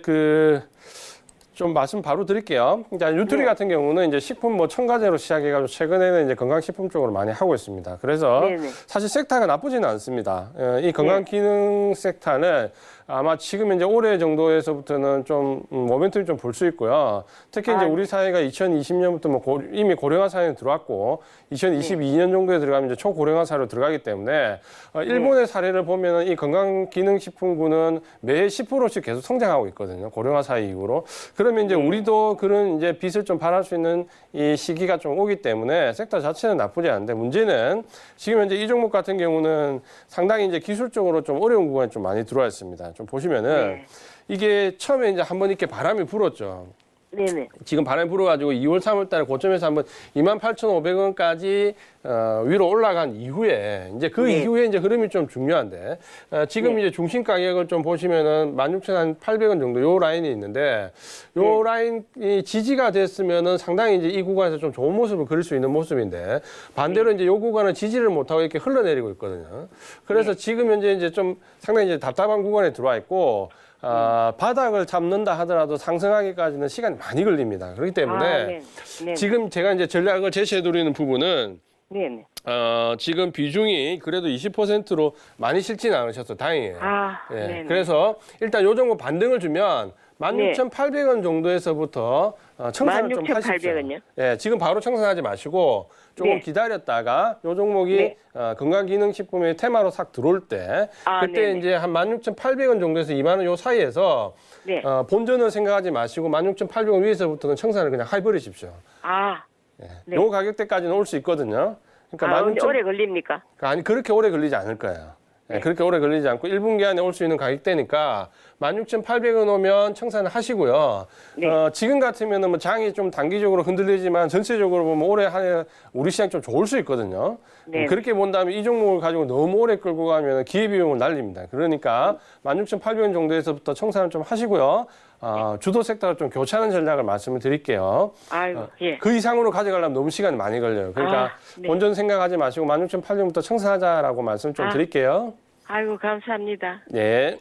좀 말씀 바로 드릴게요. 그러니까 뉴트리 네. 같은 경우는 이제 식품 첨가제로 시작해가지고 최근에는 이제 건강식품 쪽으로 많이 하고 있습니다. 그래서 네네. 사실 섹터가 나쁘지는 않습니다. 이 건강기능 섹터는 아마 지금 이제 올해 정도에서부터는 좀 모멘텀이 좀 볼 수 있고요. 특히 이제 우리 사회가 2020년부터 이미 고령화 사회에 들어왔고 2022년 정도에 들어가면 이제 초고령화 사회로 들어가기 때문에 일본의 사례를 보면은 이 건강기능식품군은 매 10%씩 계속 성장하고 있거든요. 고령화 사회 이후로. 그러면 이제 우리도 그런 이제 빚을 좀 발할 수 있는 이 시기가 좀 오기 때문에 섹터 자체는 나쁘지 않은데 문제는 지금 현재 이 종목 같은 경우는 상당히 이제 기술적으로 좀 어려운 구간이 좀 많이 들어와 있습니다. 좀 보시면은 이게 처음에 이제 한번 이렇게 바람이 불었죠. 네네. 지금 바람이 불어가지고 2월, 3월 달에 고점에서 한번 28,500원까지 위로 올라간 이후에 이제 그 네. 이후에 이제 흐름이 좀 중요한데 지금 네. 이제 중심 가격을 좀 보시면은 16,800원 정도 요 라인이 있는데 요 라인이 지지가 됐으면은 상당히 이제 이 구간에서 좀 좋은 모습을 그릴 수 있는 모습인데 반대로 이제 요 구간은 지지를 못하고 이렇게 흘러내리고 있거든요. 그래서 지금 현재 이제 좀 상당히 이제 답답한 구간에 들어와 있고 바닥을 잡는다 하더라도 상승하기까지는 시간이 많이 걸립니다. 그렇기 때문에 네. 네. 지금 제가 이제 전략을 제시해드리는 부분은 네네. 지금 비중이 그래도 20%로 많이 실지는 않으셔서 다행이에요. 예, 네네. 그래서 일단 요 정도 반등을 주면 16,800원 정도에서부터 청산을 좀 하십시오. 16,800원 요? 예, 지금 바로 청산하지 마시고 조금 네. 기다렸다가 요 종목이 네. 건강기능식품의 테마로 싹 들어올 때 그때 네네. 이제 한 16,800원 정도에서 2만 원 요 사이에서 네. 본전을 생각하지 마시고 16,800원 위에서부터는 청산을 그냥 해버리십시오. 네. 요 가격대까지는 올 수 있거든요. 그러니까 근데 오래 걸립니까? 아니 그렇게 오래 걸리지 않을 거예요. 예, 그렇게 오래 걸리지 않고 1분기 안에 올 수 있는 가격대니까 16,800원 오면 청산을 하시고요. 네. 지금 같으면은 뭐 장이 좀 단기적으로 흔들리지만 전체적으로 보면 올해 한 해 우리 시장 좀 좋을 수 있거든요. 네. 그렇게 본다면 이 종목을 가지고 너무 오래 끌고 가면 기회비용을 날립니다. 그러니까 16,800원 정도에서부터 청산을 좀 하시고요. 주도 섹터를 좀 교체하는 전략을 말씀을 드릴게요. 아이고, 예. 그 이상으로 가져가려면 너무 시간이 많이 걸려요. 그러니까 네. 본전 생각하지 마시고 16,800원부터 청산하자라고 말씀 좀 드릴게요. 아이고, 감사합니다. 네.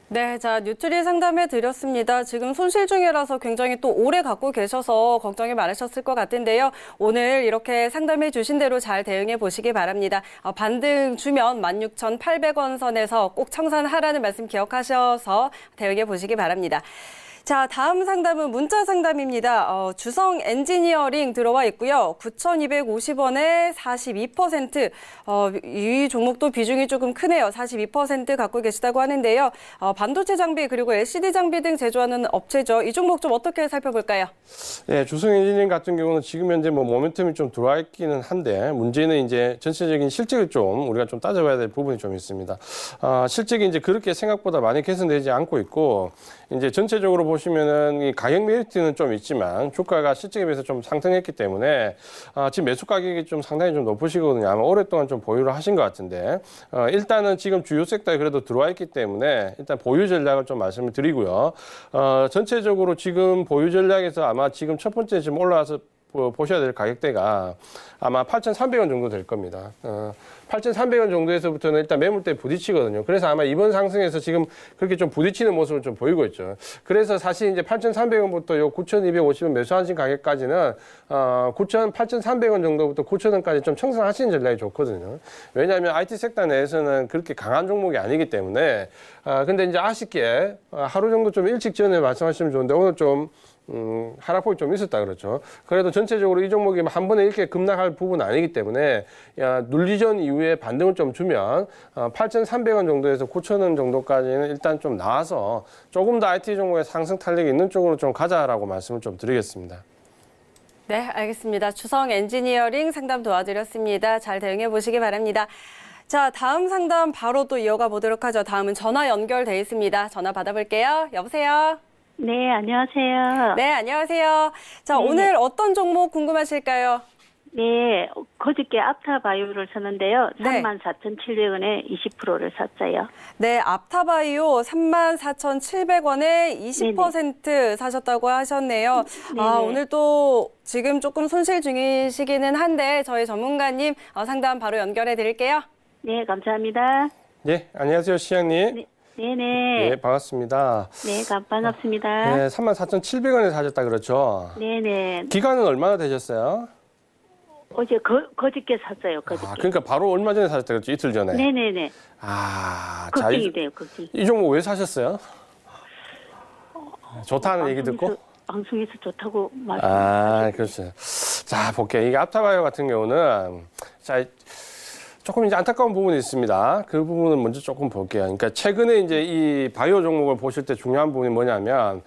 네, 자, 뉴트리 상담해 드렸습니다. 지금 손실 중이라서 굉장히 또 오래 갖고 계셔서 걱정이 많으셨을 것 같은데요. 오늘 이렇게 상담해 주신 대로 잘 대응해 보시기 바랍니다. 반등 주면 16,800원 선에서 꼭 청산하라는 말씀 기억하셔서 대응해 보시기 바랍니다. 자, 다음 상담은 문자 상담입니다. 주성 엔지니어링 들어와 있고요. 9,250원에 42%. 이 종목도 비중이 조금 크네요. 42% 갖고 계시다고 하는데요. 반도체 장비 그리고 LCD 장비 등 제조하는 업체죠. 이 종목 좀 어떻게 살펴볼까요? 네, 주성 엔지니어링 같은 경우는 지금 현재 뭐 모멘텀이 좀 들어와 있기는 한데 문제는 이제 전체적인 실적을 좀 우리가 좀 따져봐야 될 부분이 좀 있습니다. 실적이 이제 그렇게 생각보다 많이 개선되지 않고 있고 이제 전체적으로 보시면은 이 가격 메리트는 좀 있지만 주가가 실적에 비해서 좀 상승했기 때문에 지금 매수 가격이 좀 상당히 좀 높으시거든요. 아마 오랫동안 좀 보유를 하신 것 같은데 일단은 지금 주요 섹터에 그래도 들어와 있기 때문에 일단 보유 전략을 좀 말씀을 드리고요. 전체적으로 지금 보유 전략에서 아마 지금 첫 번째 지금 올라와서 보셔야 될 가격대가 아마 8,300원 정도 될 겁니다. 8,300원 정도에서부터는 일단 매물대 부딪히거든요. 그래서 아마 이번 상승에서 지금 그렇게 좀 부딪히는 모습을 좀 보이고 있죠. 그래서 사실 이제 8,300원부터 요 9,250원 매수하신 가격까지는 8,300원 정도부터 9,000원까지 좀 청산하시는 전략이 좋거든요. 왜냐하면 IT 섹터 내에서는 그렇게 강한 종목이 아니기 때문에 근데 이제 아쉽게 하루 정도 좀 일찍 전에 말씀하시면 좋은데 오늘 좀 하락폭이 좀 있었다 그렇죠. 그래도 전체적으로 이 종목이 한 번에 이렇게 급락할 부분은 아니기 때문에 눌리 전 이후에 반등을 좀 주면 8,300원 정도에서 9,000원 정도까지는 일단 좀 나와서 조금 더 IT 종목의 상승 탄력이 있는 쪽으로 좀 가자라고 말씀을 좀 드리겠습니다. 네, 알겠습니다. 주성 엔지니어링 상담 도와드렸습니다. 잘 대응해 보시기 바랍니다. 자, 다음 상담 바로 또 이어가 보도록 하죠. 다음은 전화 연결돼 있습니다. 전화 받아볼게요. 여보세요? 네, 안녕하세요. 네, 안녕하세요. 자, 오늘 어떤 종목 궁금하실까요? 네, 그저께 앞타바이오를 샀는데요. 네. 34,700원에 20%를 샀어요. 네, 앞타바이오 34,700원에 20% 사셨다고 하셨네요. 네네. 오늘 또 지금 조금 손실 중이시기는 한데 저희 전문가님 상담 바로 연결해 드릴게요. 네, 감사합니다. 네, 안녕하세요, 시장님. 네네. 네, 반갑습니다. 네, 반갑습니다. 네, 34,700원에 사셨다 그렇죠. 네네. 기간은 얼마나 되셨어요? 어제 그저께 샀어요, 그저께. 그러니까 바로 얼마 전에 사셨다 그랬죠, 이틀 전에. 네네네. 자, 걱정이 돼요, 걱정. 이 종목 왜 사셨어요? 좋다는 얘기 듣고? 방송에서 좋다고 말씀하셨어요. 그렇죠. 자, 볼게요. 이게 앞타바이오 같은 경우는, 자, 조금 이제 안타까운 부분이 있습니다. 그 부분은 먼저 조금 볼게요. 그러니까 최근에 이제 이 바이오 종목을 보실 때 중요한 부분이 뭐냐면,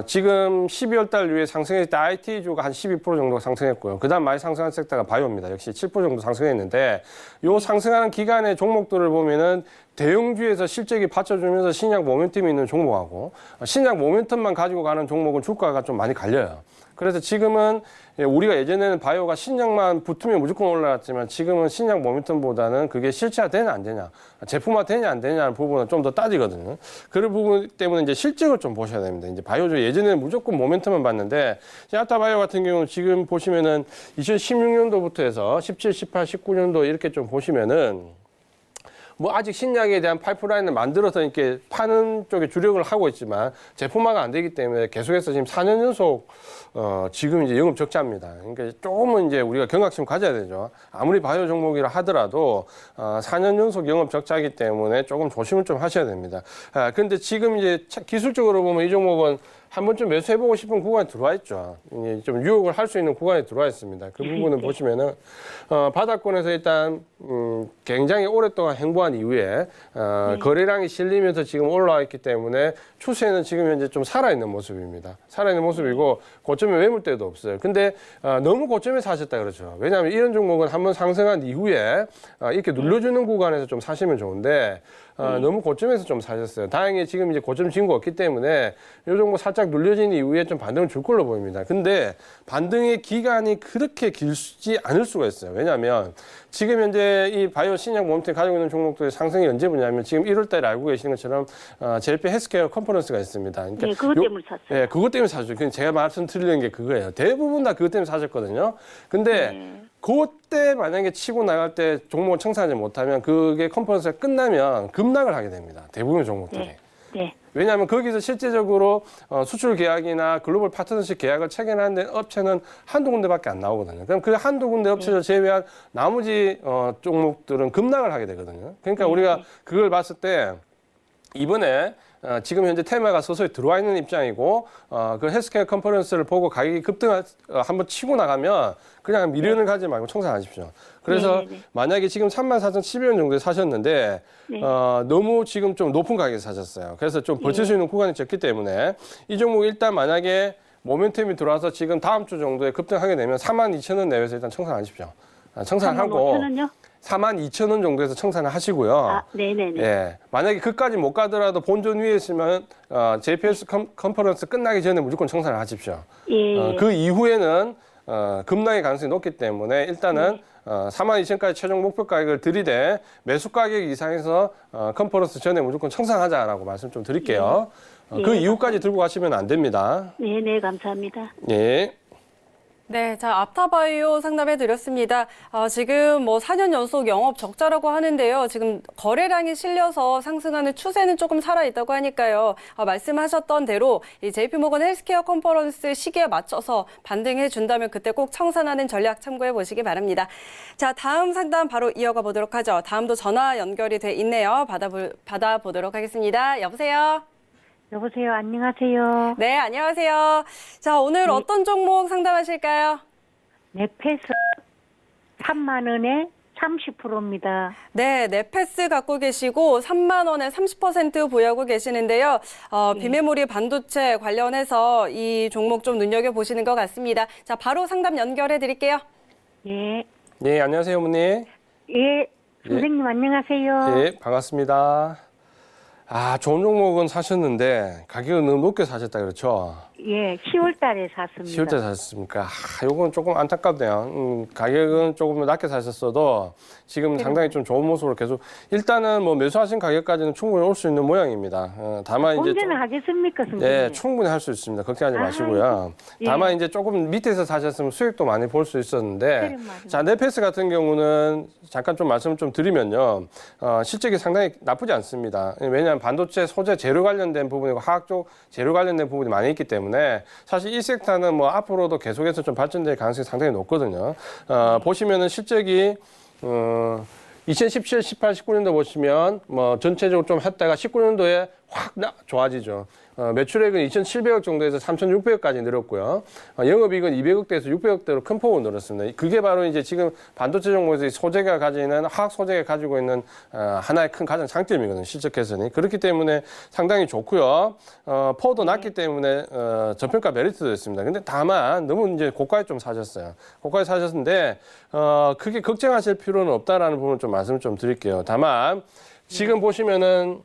지금 12월 달 이후에 상승했을 때 IT주가 한 12% 정도 상승했고요. 그 다음 많이 상승한 섹터가 바이오입니다. 역시 7% 정도 상승했는데, 요 상승하는 기간의 종목들을 보면은 대형주에서 실적이 받쳐주면서 신약 모멘텀이 있는 종목하고, 신약 모멘텀만 가지고 가는 종목은 주가가 좀 많이 갈려요. 그래서 지금은 우리가 예전에는 바이오가 신약만 붙으면 무조건 올라갔지만 지금은 신약 모멘텀보다는 그게 실체화 되냐 안 되냐, 제품화 되냐 안 되냐는 부분은 좀 더 따지거든요. 그런 부분 때문에 이제 실적을 좀 보셔야 됩니다. 이제 바이오주 예전에는 무조건 모멘텀만 봤는데 야타바이오 같은 경우는 지금 보시면은 2016년도부터 해서 17, 18, 19년도 이렇게 좀 보시면은 뭐 아직 신약에 대한 파이프라인을 만들어서 이렇게 파는 쪽에 주력을 하고 있지만 제품화가 안 되기 때문에 계속해서 지금 4년 연속 지금 이제 영업 적자입니다. 그러니까 조금은 이제 우리가 경각심 가져야 되죠. 아무리 바이오 종목이라 하더라도 4년 연속 영업 적자이기 때문에 조금 조심을 좀 하셔야 됩니다. 근데 지금 이제 기술적으로 보면 이 종목은 한 번쯤 매수해보고 싶은 구간에 들어와 있죠. 좀 유혹을 할 수 있는 구간에 들어와 있습니다. 그 부분은 보시면은 바닥권에서 일단 굉장히 오랫동안 행보한 이후에 거래량이 실리면서 지금 올라와 있기 때문에 추세는 지금 현재 좀 살아있는 모습입니다. 살아있는 모습이고 고점에 매물대도 없어요. 근데 너무 고점에 사셨다 그렇죠. 왜냐하면 이런 종목은 한번 상승한 이후에 이렇게 눌러주는 구간에서 좀 사시면 좋은데 너무 고점에서 좀 사셨어요. 다행히 지금 이제 고점 진거 없기 때문에 이 종목 살짝 눌려진 이후에 좀 반등을 줄 걸로 보입니다. 근데 반등의 기간이 그렇게 길지 않을 수가 있어요. 왜냐하면 지금 현재 이 바이오 신약 모멘텀 가지고 있는 종목들의 상승이 언제 보냐면 지금 1월 달에 알고 계시는 것처럼 JP 헬스케어 컨퍼런스가 있습니다. 그러니까 네, 그것 때문에 샀어요. 네, 그것 때문에 사죠. 그냥 제가 말씀드리는 게 그거예요. 대부분 다 그것 때문에 사셨거든요. 근데 그때 만약에 치고 나갈 때 종목을 청산하지 못하면 그게 컨퍼런스가 끝나면 급락을 하게 됩니다. 대부분의 종목들이. 네. 네. 왜냐하면 거기서 실제적으로 수출 계약이나 글로벌 파트너십 계약을 체결하는 업체는 한두 군데밖에 안 나오거든요. 그럼 그 한두 군데 업체를 제외한 나머지 종목들은 급락을 하게 되거든요. 그러니까 우리가 그걸 봤을 때 이번에 지금 현재 테마가 서서히 들어와 있는 입장이고 그 헬스케어 컨퍼런스를 보고 가격이 급등 한번 치고 나가면 그냥 미련을 가지 말고 청산하십시오. 그래서 만약에 지금 34,700원 정도에 사셨는데 너무 지금 좀 높은 가격에 사셨어요. 그래서 좀 버틸 수 있는 구간이 적기 때문에 이 종목 일단 만약에 모멘텀이 들어와서 지금 다음 주 정도에 급등하게 되면 42,000원 내외에서 일단 청산하십시오. 청산하고 5,000원요? 42,000원 정도에서 청산을 하시고요. 아, 네네네. 예, 만약에 그까지 못 가더라도 본전 위에 있으면 JPS 컨퍼런스 끝나기 전에 무조건 청산을 하십시오. 예. 그 이후에는 급락의 가능성이 높기 때문에 일단은 42,000원까지 최종 목표 가격을 들이대 매수 가격 이상에서 컨퍼런스 전에 무조건 청산하자라고 말씀 좀 드릴게요. 그 이후까지 들고 가시면 안 됩니다. 네네, 감사합니다. 예. 네, 자, 앞타바이오 상담해 드렸습니다. 지금 뭐 4년 연속 영업 적자라고 하는데요. 지금 거래량이 실려서 상승하는 추세는 조금 살아있다고 하니까요. 말씀하셨던 대로 이 JP모건 헬스케어 컨퍼런스 시기에 맞춰서 반등해 준다면 그때 꼭 청산하는 전략 참고해 보시기 바랍니다. 자, 다음 상담 바로 이어가 보도록 하죠. 다음도 전화 연결이 돼 있네요. 받아보도록 하겠습니다. 여보세요? 여보세요. 안녕하세요. 네, 안녕하세요. 자, 오늘 어떤 종목 상담하실까요? 네페스 3만 원에 30%입니다. 네, 네패스 갖고 계시고 3만 원에 30% 보유하고 계시는데요. 비메모리 반도체 관련해서 이 종목 좀 눈여겨보시는 것 같습니다. 자, 바로 상담 연결해 드릴게요. 예. 예, 안녕하세요, 어머니. 예. 선생님 안녕하세요. 예, 반갑습니다. 좋은 종목은 사셨는데 가격은 너무 높게 사셨다 그렇죠? 예. 10월 달에 샀습니다. 10월 달 사셨습니까? 요건 조금 안타깝네요. 가격은 조금 낮게 사셨어도 지금 상당히 좀 좋은 모습으로 계속 일단은 뭐 매수하신 가격까지는 충분히 올 수 있는 모양입니다. 다만 이제 언제나 하겠습니까, 선생님? 네, 충분히 할 수 있습니다. 걱정하지 마시고요. 예. 다만 이제 조금 밑에서 사셨으면 수익도 많이 볼 수 있었는데, 그래, 맞아요. 자, 네패스 같은 경우는 잠깐 좀 말씀을 좀 드리면요, 실적이 상당히 나쁘지 않습니다. 왜냐하면 반도체 소재 재료 관련된 부분이고 화학 쪽 재료 관련된 부분이 많이 있기 때문에 사실 이 섹터는 뭐 앞으로도 계속해서 좀 발전될 가능성이 상당히 높거든요. 보시면은 실적이 2017, 18, 19년도 보시면 뭐 전체적으로 좀 했다가 19년도에 확 좋아지죠. 매출액은 2,700억 정도에서 3,600억까지 늘었고요. 영업이익은 200억대에서 600억대로 큰 폭으로 늘었습니다. 그게 바로 이제 지금 반도체 종목에서 소재가 가지는 화학 소재가 가지고 있는 하나의 큰 가장 장점이거든요. 실적 개선이. 그렇기 때문에 상당히 좋고요. 포도 낮기 때문에 저평가 메리트도 있습니다. 근데 다만 너무 이제 고가에 좀 사셨어요. 고가에 사셨는데 크게 걱정하실 필요는 없다라는 부분을 좀 말씀을 좀 드릴게요. 다만 지금 보시면은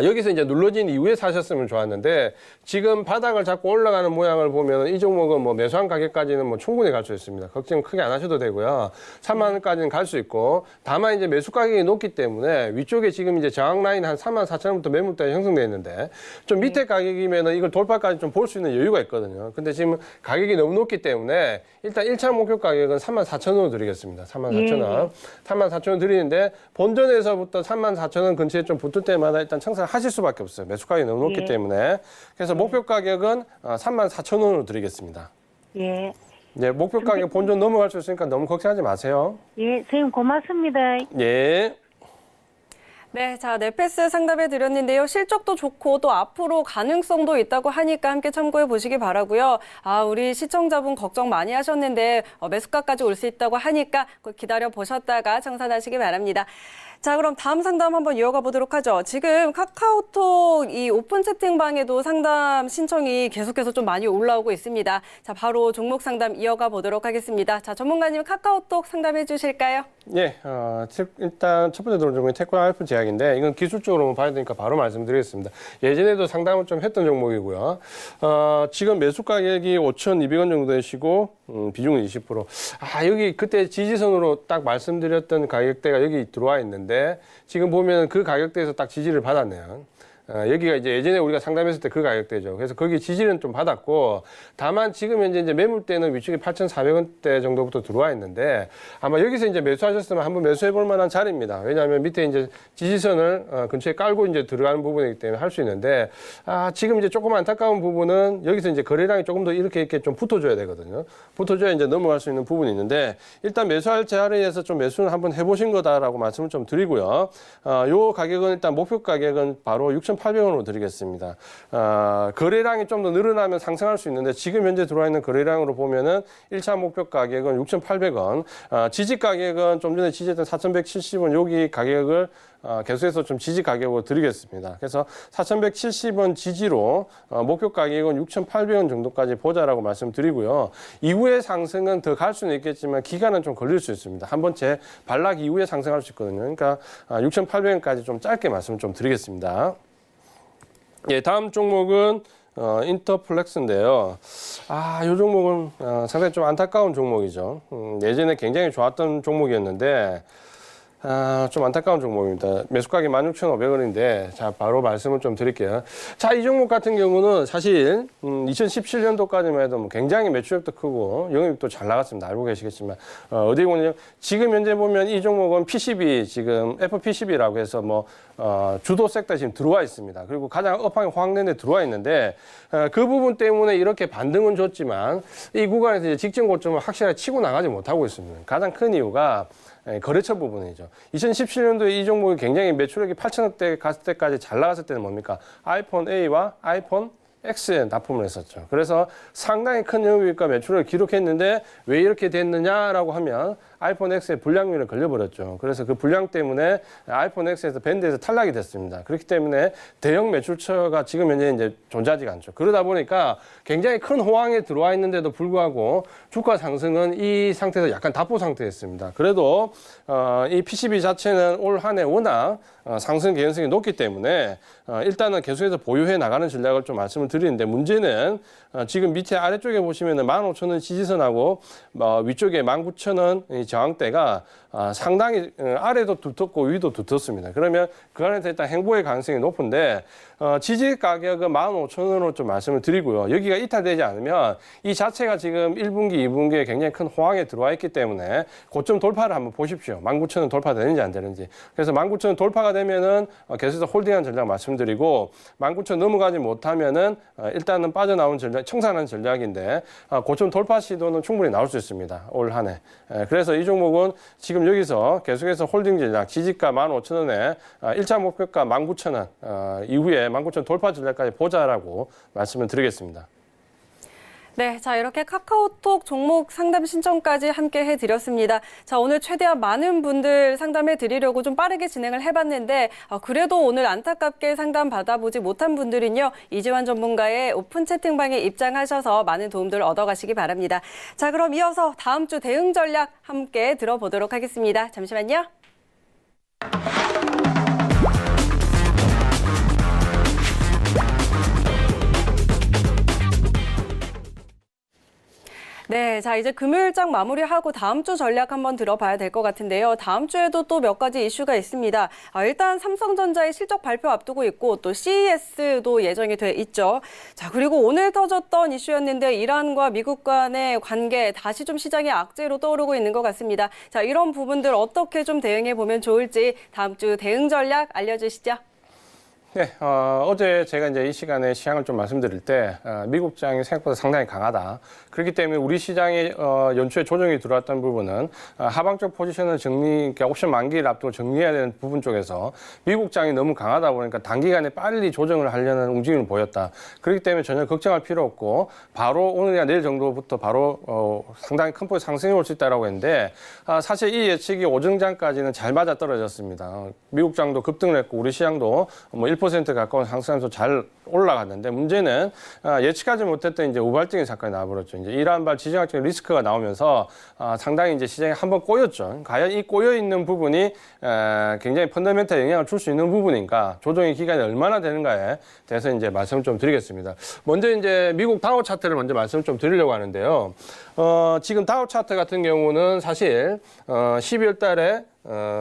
여기서 이제 눌러진 이후에 사셨으면 좋았는데 지금 바닥을 잡고 올라가는 모양을 보면 이 종목은 뭐 매수한 가격까지는 뭐 충분히 갈 수 있습니다. 걱정 크게 안 하셔도 되고요. 3만 원까지는 갈 수 있고 다만 이제 매수 가격이 높기 때문에 위쪽에 지금 이제 저항 라인 한 34,000원부터 매물대가 형성되어 있는데 좀 밑에 가격이면은 이걸 돌파까지 좀 볼 수 있는 여유가 있거든요. 근데 지금 가격이 너무 높기 때문에 일단 1차 목표 가격은 34,000원으로 드리겠습니다. 34,000원. 34,000원 드리는데 본전에서부터 34,000원 근처에 좀 붙을 때마다 일단 청산을 하실 수밖에 없어요. 매수 가격이 너무 높기 때문에. 그래서 목표 가격은 34,000원으로 드리겠습니다. 예. 네, 목표 가격 본전 넘어갈 수 있으니까 너무 걱정하지 마세요. 예, 선생님 고맙습니다. 예. 네, 자, 넷패스 상담해 드렸는데요. 실적도 좋고 또 앞으로 가능성도 있다고 하니까 함께 참고해 보시기 바라고요. 우리 시청자분 걱정 많이 하셨는데 매수가까지 올 수 있다고 하니까 기다려 보셨다가 청산하시기 바랍니다. 자, 그럼 다음 상담 한번 이어가 보도록 하죠. 지금 카카오톡 이 오픈 채팅방에도 상담 신청이 계속해서 좀 많이 올라오고 있습니다. 자, 바로 종목 상담 이어가 보도록 하겠습니다. 자, 전문가님 카카오톡 상담해 주실까요? 예, 일단 첫 번째 들어온 종목이 테크노 알프 제약인데 이건 기술적으로 봐야 되니까 바로 말씀드리겠습니다. 예전에도 상담을 좀 했던 종목이고요. 지금 매수 가격이 5,200원 정도 되시고 비중은 20%. 여기 그때 지지선으로 딱 말씀드렸던 가격대가 여기 들어와 있는데 지금 보면 그 가격대에서 딱 지지를 받았네요. 여기가 이제 예전에 우리가 상담했을 때 그 가격대죠. 그래서 거기 지지는 좀 받았고, 다만 지금 현재 이제 매물대는 위쪽에 8,400원대 정도부터 들어와 있는데, 아마 여기서 이제 매수하셨으면 한번 매수해 볼 만한 자리입니다. 왜냐하면 밑에 이제 지지선을 근처에 깔고 이제 들어가는 부분이기 때문에 할 수 있는데, 지금 이제 조금 안타까운 부분은 여기서 이제 거래량이 조금 더 이렇게 좀 붙어줘야 되거든요. 붙어줘야 이제 넘어갈 수 있는 부분이 있는데, 일단 매수할 자리에서 좀 매수를 한번 해보신 거다라고 말씀을 좀 드리고요. 요 가격은 일단 목표 가격은 바로 6,800원으로 드리겠습니다. 거래량이 좀 더 늘어나면 상승할 수 있는데 지금 현재 들어와 있는 거래량으로 보면은 1차 목표 가격은 6,800원, 지지 가격은 좀 전에 지지했던 4,170원 여기 가격을 계속해서 좀 지지 가격으로 드리겠습니다. 그래서 4,170원 지지로 목표 가격은 6,800원 정도까지 보자라고 말씀드리고요. 이후에 상승은 더 갈 수는 있겠지만 기간은 좀 걸릴 수 있습니다. 한 번째 반락 이후에 상승할 수 있거든요. 그러니까 6,800원까지 좀 짧게 말씀을 좀 드리겠습니다. 예, 다음 종목은 인터플렉스인데요. 이 종목은 상당히 좀 안타까운 종목이죠. 예전에 굉장히 좋았던 종목이었는데 좀 안타까운 종목입니다. 매수가격이 16,500원인데 자 바로 말씀을 좀 드릴게요. 자, 이 종목 같은 경우는 사실 2017년도까지만 해도 뭐 굉장히 매출액도 크고 영업이익도 잘 나갔습니다. 알고 계시겠지만 어디 보면 지금 현재 보면 이 종목은 PCB 지금 FPCB라고 해서 뭐 주도 섹터에 지금 들어와 있습니다. 그리고 가장 업황이 확대돼 들어와 있는데 그 부분 때문에 이렇게 반등은 줬지만 이 구간에서 이제 직전 고점을 확실하게 치고 나가지 못하고 있습니다. 가장 큰 이유가 거래처 부분이죠. 2017년도에 이 종목이 굉장히 매출액이 8천억대 갔을 때까지 잘 나갔을 때는 뭡니까? 아이폰 A와 아이폰 X에 납품을 했었죠. 그래서 상당히 큰 영업이익과 매출을 기록했는데 왜 이렇게 됐느냐라고 하면 아이폰 X에 불량률에 걸려버렸죠. 그래서 그 불량 때문에 아이폰 X에서 밴드에서 탈락이 됐습니다. 그렇기 때문에 대형 매출처가 지금 현재 이제 존재하지가 않죠. 그러다 보니까 굉장히 큰 호황에 들어와 있는데도 불구하고 주가 상승은 이 상태에서 약간 답보 상태였습니다. 그래도 이 PCB 자체는 올 한 해 워낙 상승 개연성이 높기 때문에 일단은 계속해서 보유해 나가는 전략을 좀 말씀을 드리는데 문제는 지금 밑에 아래쪽에 보시면은 15,000원 지지선하고 위쪽에 19,000원 저항대가 상당히 아래도 두텁고 위도 두텁습니다. 그러면 그 안에서 일단 행보의 가능성이 높은데 지지 가격은 15,000원으로 좀 말씀을 드리고요. 여기가 이탈되지 않으면 이 자체가 지금 1분기, 2분기에 굉장히 큰 호황에 들어와 있기 때문에 고점 돌파를 한번 보십시오. 19,000원 돌파되는지 안 되는지. 그래서 19,000원 돌파가 되면은 계속해서 홀딩한 전략 말씀드리고 19,000원 넘어가지 못하면은 일단은 빠져나온 전략, 청산하는 전략인데 고점 돌파 시도는 충분히 나올 수 있습니다. 올 한 해. 그래서 이 종목은 지금 여기서 계속해서 홀딩 전략, 지지가 15,000원에 1차 목표가 19,000원 이후에 19,000원 돌파 전략까지 보자라고 말씀을 드리겠습니다. 네, 자 이렇게 카카오톡 종목 상담 신청까지 함께 해드렸습니다. 자 오늘 최대한 많은 분들 상담해 드리려고 좀 빠르게 진행을 해봤는데 그래도 오늘 안타깝게 상담 받아보지 못한 분들은요 이지환 전문가의 오픈 채팅방에 입장하셔서 많은 도움들 얻어가시기 바랍니다. 자 그럼 이어서 다음 주 대응 전략 함께 들어보도록 하겠습니다. 잠시만요. 네, 자 이제 금요일장 마무리하고 다음 주 전략 한번 들어봐야 될 것 같은데요. 다음 주에도 또 몇 가지 이슈가 있습니다. 일단 삼성전자의 실적 발표 앞두고 있고 또 CES도 예정이 돼 있죠. 자 그리고 오늘 터졌던 이슈였는데 이란과 미국 간의 관계 다시 좀 시장의 악재로 떠오르고 있는 것 같습니다. 자 이런 부분들 어떻게 좀 대응해 보면 좋을지 다음 주 대응 전략 알려주시죠. 네, 어제 제가 이제 이 시간에 시향을 좀 말씀드릴 때 미국장이 생각보다 상당히 강하다. 그렇기 때문에 우리 시장에 연초에 조정이 들어왔던 부분은 하방적 포지션을 그러니까 옵션 만기를 앞두고 정리해야 되는 부분 쪽에서 미국장이 너무 강하다 보니까 단기간에 빨리 조정을 하려는 움직임을 보였다. 그렇기 때문에 전혀 걱정할 필요 없고 바로 오늘이나 내일 정도부터 바로 상당히 큰 폭의 상승이 올 수 있다라고 했는데 사실 이 예측이 오전장까지는 잘 맞아 떨어졌습니다. 미국장도 급등을 했고 우리 시장도 뭐 1% 가까운 상승하면서 잘 올라갔는데 문제는 예측하지 못했던 이제 우발적인 사건이 나와버렸죠. 이제 이란발 지정학적 리스크가 나오면서 상당히 이제 시장에 한번 꼬였죠. 과연 이 꼬여 있는 부분이 굉장히 펀더멘탈 영향을 줄 수 있는 부분인가, 조정의 기간이 얼마나 되는가에 대해서 이제 말씀을 좀 드리겠습니다. 먼저 이제 미국 다우 차트를 먼저 말씀을 좀 드리려고 하는데요. 지금 다우 차트 같은 경우는 사실 12월 달에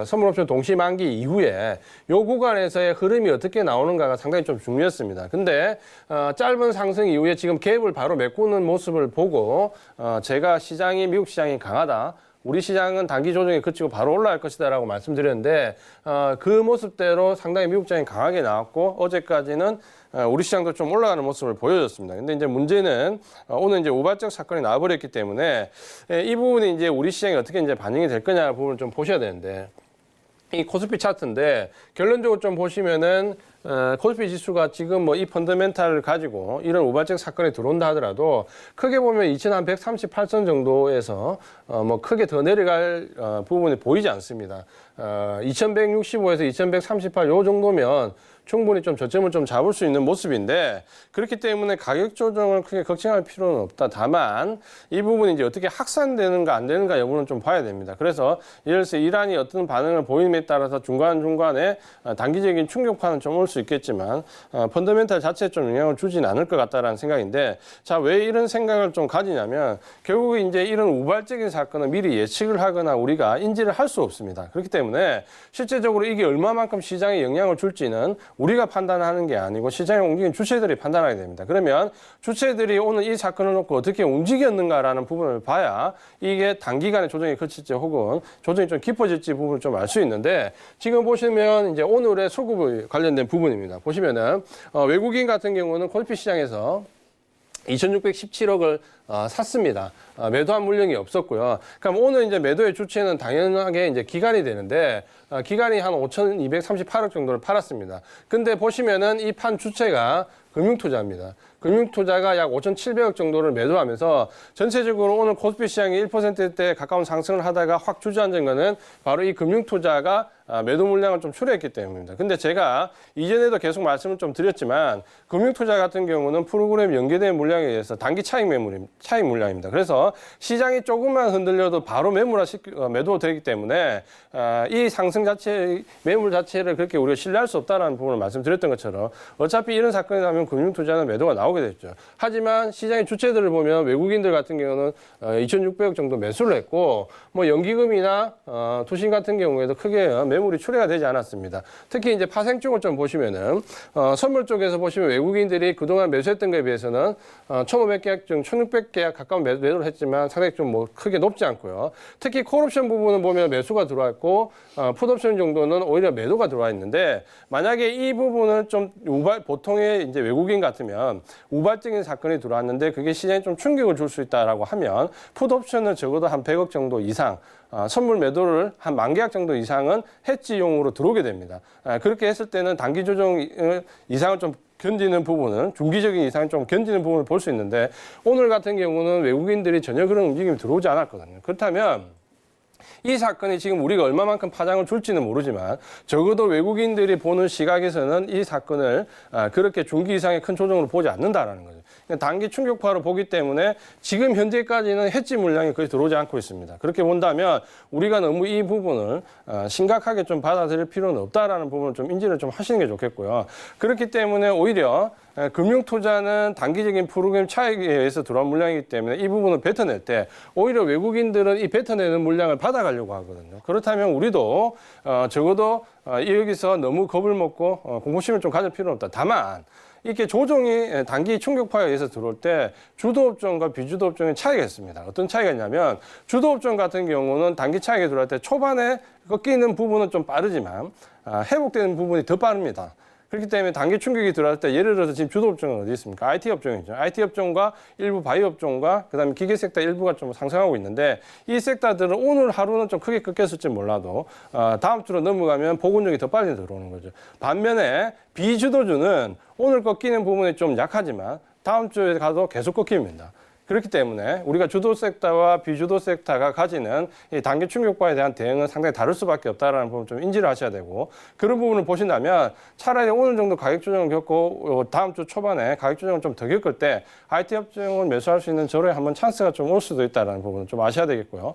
선물옵션 동시 만기 이후에 요 구간에서의 흐름이 어떻게 나오는가가 상당히 좀 중요했습니다. 근데 짧은 상승 이후에 지금 갭을 바로 메꾸는 모습을 보고 제가 미국 시장이 강하다. 우리 시장은 단기 조정이 그치고 바로 올라갈 것이다라고 말씀드렸는데 그 모습대로 상당히 미국 시장이 강하게 나왔고 어제까지는 우리 시장도 좀 올라가는 모습을 보여줬습니다. 근데 이제 문제는 오늘 이제 우발적 사건이 나와버렸기 때문에 이 부분이 이제 우리 시장이 어떻게 이제 반영이 될 거냐 부분을 좀 보셔야 되는데 이 코스피 차트인데 결론적으로 좀 보시면은 코스피 지수가 지금 뭐 이 펀더멘탈을 가지고 이런 우발적 사건이 들어온다 하더라도 크게 보면 2138선 정도에서 뭐 크게 더 내려갈 부분이 보이지 않습니다. 2165에서 2138 요 정도면 충분히 좀 저점을 좀 잡을 수 있는 모습인데 그렇기 때문에 가격 조정을 크게 걱정할 필요는 없다. 다만 이 부분이 이제 어떻게 확산되는가 안 되는가 여부는 좀 봐야 됩니다. 그래서 예를 들어서 이란이 어떤 반응을 보임에 따라서 중간중간에 단기적인 충격파는 좀 올 수 있겠지만 펀더멘탈 자체에 좀 영향을 주진 않을 것 같다라는 생각인데 자, 왜 이런 생각을 좀 가지냐면 결국 이제 이런 우발적인 사건은 미리 예측을 하거나 우리가 인지를 할 수 없습니다. 그렇기 때문에 실제적으로 이게 얼마만큼 시장에 영향을 줄지는 우리가 판단하는 게 아니고 시장에 움직인 주체들이 판단하게 됩니다. 그러면 주체들이 오늘 이 사건을 놓고 어떻게 움직였는가라는 부분을 봐야 이게 단기간에 조정이 그칠지 혹은 조정이 좀 깊어질지 부분을 좀 알 수 있는데 지금 보시면 이제 오늘의 수급 관련된 부분입니다. 보시면은 외국인 같은 경우는 코스피 시장에서 2,617억을 샀습니다. 매도한 물량이 없었고요. 그럼 오늘 이제 매도의 주체는 당연하게 이제 기관이 되는데 기관이 한 5,238억 정도를 팔았습니다. 근데 보시면은 이 판 주체가 금융투자입니다. 금융투자가 약 5,700억 정도를 매도하면서 전체적으로 오늘 코스피 시장이 1%대 가까운 상승을 하다가 확 주저앉은 거는 바로 이 금융투자가 매도 물량을 좀 출회했기 때문입니다. 근데 제가 이전에도 계속 말씀을 좀 드렸지만 금융투자 같은 경우는 프로그램 연계된 물량에 의해서 단기 차익 물량입니다. 그래서 시장이 조금만 흔들려도 바로 매도가 되기 때문에 이 상승 자체, 매물 자체를 그렇게 우리가 신뢰할 수 없다는 부분을 말씀드렸던 것처럼 어차피 이런 사건이 나면 금융투자는 매도가 나오게 됐죠. 하지만 시장의 주체들을 보면 외국인들 같은 경우는 2,600억 정도 매수를 했고 뭐 연기금이나 투신 같은 경우에도 크게 매물이 출회가 되지 않았습니다. 특히 이제 파생 쪽을 좀 보시면은 선물 쪽에서 보시면 외국인들이 그동안 매수했던 것에 비해서는 1,500계약 중 1,600 300개 가까운 매도를 했지만 상당히 좀 뭐 크게 높지 않고요. 특히 콜옵션 부분은 보면 매수가 들어와 있고 풋옵션 정도는 오히려 매도가 들어와 있는데 만약에 이 부분을 좀 보통의 이제 외국인 같으면 우발적인 사건이 들어왔는데 그게 시장에 좀 충격을 줄 수 있다라고 하면 풋옵션은 적어도 한 100억 정도 이상 선물 매도를 한 10,000계약 정도 이상은 해지용으로 들어오게 됩니다. 그렇게 했을 때는 단기 조정 이상을 좀 견디는 부분은 중기적인 이상을 좀 견디는 부분을 볼 수 있는데 오늘 같은 경우는 외국인들이 전혀 그런 움직임이 들어오지 않았거든요. 그렇다면 이 사건이 지금 우리가 얼마만큼 파장을 줄지는 모르지만 적어도 외국인들이 보는 시각에서는 이 사건을 그렇게 중기 이상의 큰 조정으로 보지 않는다라는 거죠. 단기 충격파로 보기 때문에 지금 현재까지는 해지 물량이 거의 들어오지 않고 있습니다. 그렇게 본다면 우리가 너무 이 부분을 심각하게 좀 받아들일 필요는 없다라는 부분을 좀 인지를 좀 하시는 게 좋겠고요. 그렇기 때문에 오히려 금융투자는 단기적인 프로그램 차익에 의해서 들어온 물량이기 때문에 이 부분을 뱉어낼 때 오히려 외국인들은 이 뱉어내는 물량을 받아가려고 하거든요. 그렇다면 우리도 적어도 여기서 너무 겁을 먹고 공포심을 좀 가질 필요는 없다. 다만 이렇게 조정이 단기 충격파에 의해서 들어올 때 주도업종과 비주도업종의 차이가 있습니다. 어떤 차이가 있냐면 주도업종 같은 경우는 단기 차익에 들어올 때 초반에 꺾이는 부분은 좀 빠르지만 회복되는 부분이 더 빠릅니다. 그렇기 때문에 단기 충격이 들어갈 때 예를 들어서 지금 주도업종은 어디 있습니까? IT 업종이죠. IT 업종과 일부 바이오 업종과 그다음에 기계 섹터 일부가 좀 상승하고 있는데 이 섹터들은 오늘 하루는 좀 크게 꺾였을지 몰라도 다음 주로 넘어가면 복원력이 더 빨리 들어오는 거죠. 반면에 비주도주는 오늘 꺾이는 부분이 좀 약하지만 다음 주에 가도 계속 꺾입니다. 그렇기 때문에 우리가 주도 섹터와 비주도 섹터가 가지는 이 단기 충격파에 대한 대응은 상당히 다를 수밖에 없다라는 부분 좀 인지를 하셔야 되고 그런 부분을 보신다면 차라리 오늘 정도 가격 조정을 겪고 다음 주 초반에 가격 조정을 좀 더 겪을 때 IT 업종을 매수할 수 있는 저로에 한번 찬스가 좀 올 수도 있다라는 부분을 좀 아셔야 되겠고요.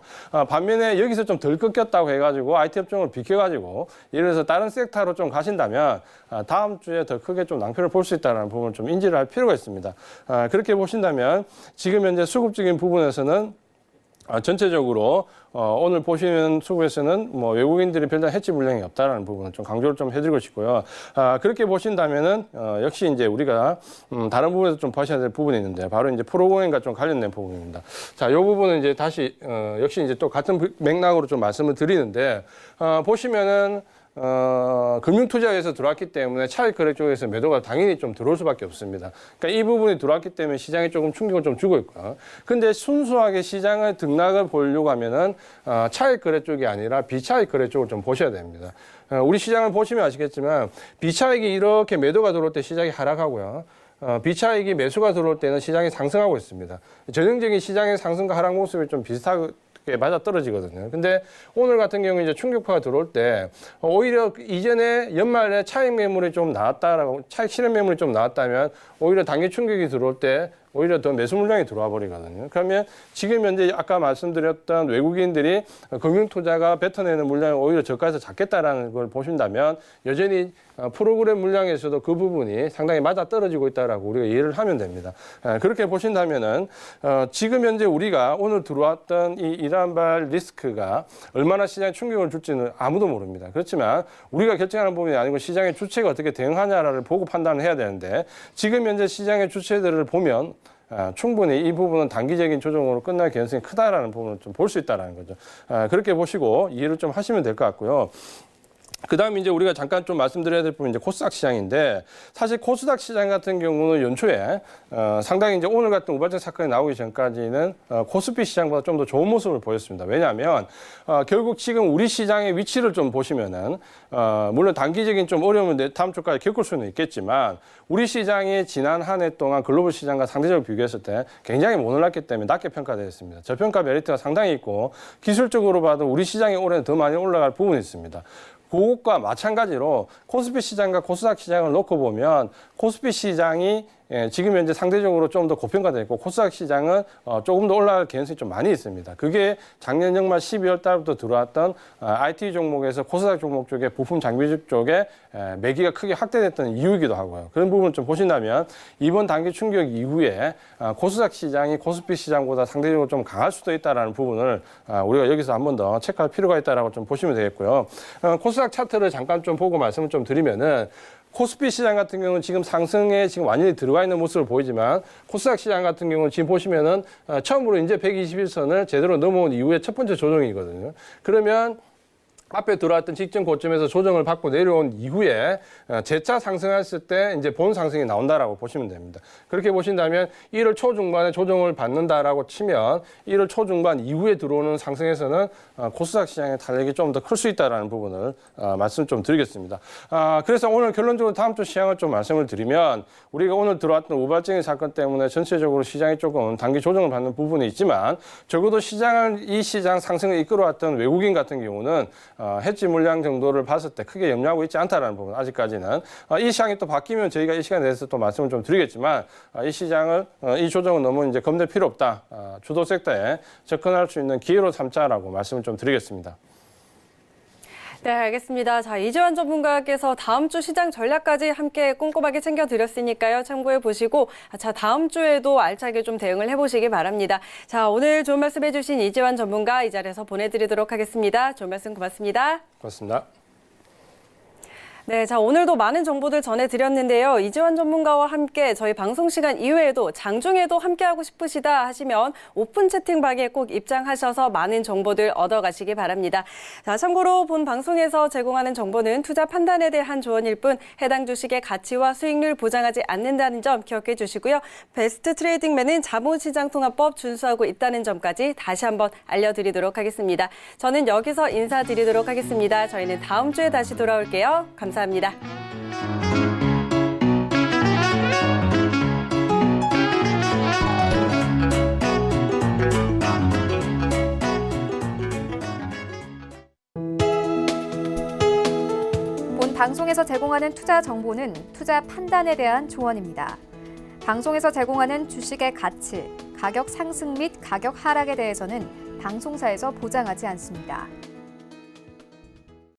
반면에 여기서 좀 덜 꺾였다고 해가지고 IT 업종을 비켜가지고 예를 들어서 다른 섹터로 좀 가신다면 다음 주에 더 크게 좀 낭패를 볼 수 있다는 부분을 좀 인지를 할 필요가 있습니다. 그렇게 보신다면 지금 현재 수급적인 부분에서는 전체적으로 오늘 보시는 수급에서는 뭐 외국인들이 별다른 해지 물량이 없다라는 부분을 좀 강조를 좀 해드리고 싶고요. 그렇게 보신다면은 역시 이제 우리가 다른 부분에서 좀 보셔야 될 부분이 있는데 바로 이제 프로공인과 좀 관련된 부분입니다. 자, 이 부분은 이제 다시 역시 이제 또 같은 맥락으로 좀 말씀을 드리는데 보시면은 금융투자에서 들어왔기 때문에 차익 거래 쪽에서 매도가 당연히 좀 들어올 수밖에 없습니다. 그러니까 이 부분이 들어왔기 때문에 시장에 조금 충격을 좀 주고 있고요. 근데 순수하게 시장의 등락을 보려고 하면은 차익 거래 쪽이 아니라 비차익 거래 쪽을 좀 보셔야 됩니다. 우리 시장을 보시면 아시겠지만 비차익이 이렇게 매도가 들어올 때 시장이 하락하고요. 비차익이 매수가 들어올 때는 시장이 상승하고 있습니다. 전형적인 시장의 상승과 하락 모습이 좀 비슷하게 맞아 떨어지거든요. 근데 오늘 같은 경우 이제 충격파가 들어올 때 오히려 이전에 연말에 차익 매물이 좀 나왔다라고 차익 실현 매물이 좀 나왔다면 오히려 단기 충격이 들어올 때 오히려 더 매수 물량이 들어와 버리거든요. 그러면 지금 현재 아까 말씀드렸던 외국인들이 금융투자가 뱉어내는 물량이 오히려 저가에서 작겠다라는 걸 보신다면 여전히 프로그램 물량에서도 그 부분이 상당히 맞아 떨어지고 있다라고 우리가 이해를 하면 됩니다. 그렇게 보신다면은 지금 현재 우리가 오늘 들어왔던 이 이란발 리스크가 얼마나 시장에 충격을 줄지는 아무도 모릅니다. 그렇지만 우리가 결정하는 부분이 아니고 시장의 주체가 어떻게 대응하냐를 보고 판단을 해야 되는데 지금 현재 시장의 주체들을 보면 충분히 이 부분은 단기적인 조정으로 끝날 가능성이 크다라는 부분을 좀 볼 수 있다라는 거죠. 그렇게 보시고 이해를 좀 하시면 될 것 같고요. 그다음에 이제 우리가 잠깐 좀 말씀드려야 될 부분이 이제 코스닥 시장인데 사실 코스닥 시장 같은 경우는 연초에 상당히 이제 오늘 같은 우발적 사건이 나오기 전까지는 코스피 시장보다 좀 더 좋은 모습을 보였습니다. 왜냐하면 결국 지금 우리 시장의 위치를 좀 보시면은 물론 단기적인 좀 어려움을 다음 주까지 겪을 수는 있겠지만 우리 시장이 지난 한 해 동안 글로벌 시장과 상대적으로 비교했을 때 굉장히 못 올랐기 때문에 낮게 평가되어 있습니다. 저평가 메리트가 상당히 있고 기술적으로 봐도 우리 시장이 올해는 더 많이 올라갈 부분이 있습니다. 그것과 마찬가지로 코스피 시장과 코스닥 시장을 놓고 보면 코스피 시장이 지금 현재 상대적으로 좀 더 고평가되어 있고 코스닥 시장은 조금 더 올라갈 가능성이 좀 많이 있습니다. 그게 작년 연말 12월 달부터 들어왔던 IT 종목에서 코스닥 종목 쪽에 부품 장비 쪽에 매기가 크게 확대됐던 이유이기도 하고요. 그런 부분을 좀 보신다면 이번 단기 충격 이후에 코스닥 시장이 코스피 시장보다 상대적으로 좀 강할 수도 있다는 부분을 우리가 여기서 한 번 더 체크할 필요가 있다라고 좀 보시면 되겠고요. 코스닥 차트를 잠깐 좀 보고 말씀을 좀 드리면은 코스피 시장 같은 경우는 지금 상승에 지금 완전히 들어가 있는 모습을 보이지만 코스닥 시장 같은 경우는 지금 보시면은 처음으로 이제 121선을 제대로 넘어온 이후에 첫 번째 조정이거든요. 그러면 앞에 들어왔던 직전 고점에서 조정을 받고 내려온 이후에 재차 상승했을 때 이제 본 상승이 나온다라고 보시면 됩니다. 그렇게 보신다면 1월 초중반에 조정을 받는다라고 치면 1월 초중반 이후에 들어오는 상승에서는 코스닥 시장의 탄력이 좀 더 클 수 있다라는 부분을 말씀 좀 드리겠습니다. 그래서 오늘 결론적으로 다음 주 시장을 좀 말씀을 드리면 우리가 오늘 들어왔던 우발적인 사건 때문에 전체적으로 시장이 조금 단기 조정을 받는 부분이 있지만 적어도 이 시장 상승을 이끌어왔던 외국인 같은 경우는 해지 물량 정도를 봤을 때 크게 염려하고 있지 않다라는 부분 아직까지는 이 시장이 또 바뀌면 저희가 이 시간에 대해서 또 말씀을 좀 드리겠지만 이 시장을 이 조정은 너무 이제 겁낼 필요 없다. 주도 섹터에 접근할 수 있는 기회로 삼자라고 말씀을 좀 드리겠습니다. 네, 알겠습니다. 자, 이재환 전문가께서 다음 주 시장 전략까지 함께 꼼꼼하게 챙겨드렸으니까요. 참고해 보시고, 자, 다음 주에도 알차게 좀 대응을 해보시기 바랍니다. 자, 오늘 좋은 말씀 해주신 이재환 전문가 이 자리에서 보내드리도록 하겠습니다. 좋은 말씀 고맙습니다. 고맙습니다. 네, 자, 오늘도 많은 정보들 전해드렸는데요. 이재환 전문가와 함께 저희 방송 시간 이외에도 장중에도 함께하고 싶으시다 하시면 오픈 채팅방에 꼭 입장하셔서 많은 정보들 얻어가시기 바랍니다. 자, 참고로 본 방송에서 제공하는 정보는 투자 판단에 대한 조언일 뿐 해당 주식의 가치와 수익률 보장하지 않는다는 점 기억해 주시고요. 베스트 트레이딩맨은 자본시장통합법 준수하고 있다는 점까지 다시 한번 알려드리도록 하겠습니다. 저는 여기서 인사드리도록 하겠습니다. 저희는 다음 주에 다시 돌아올게요. 감사합니다. 본 방송에서 제공하는 투자 정보는 투자 판단에 대한 조언입니다. 방송에서 제공하는 주식의 가치, 가격 상승 및 가격 하락에 대해서는 방송사에서 보장하지 않습니다.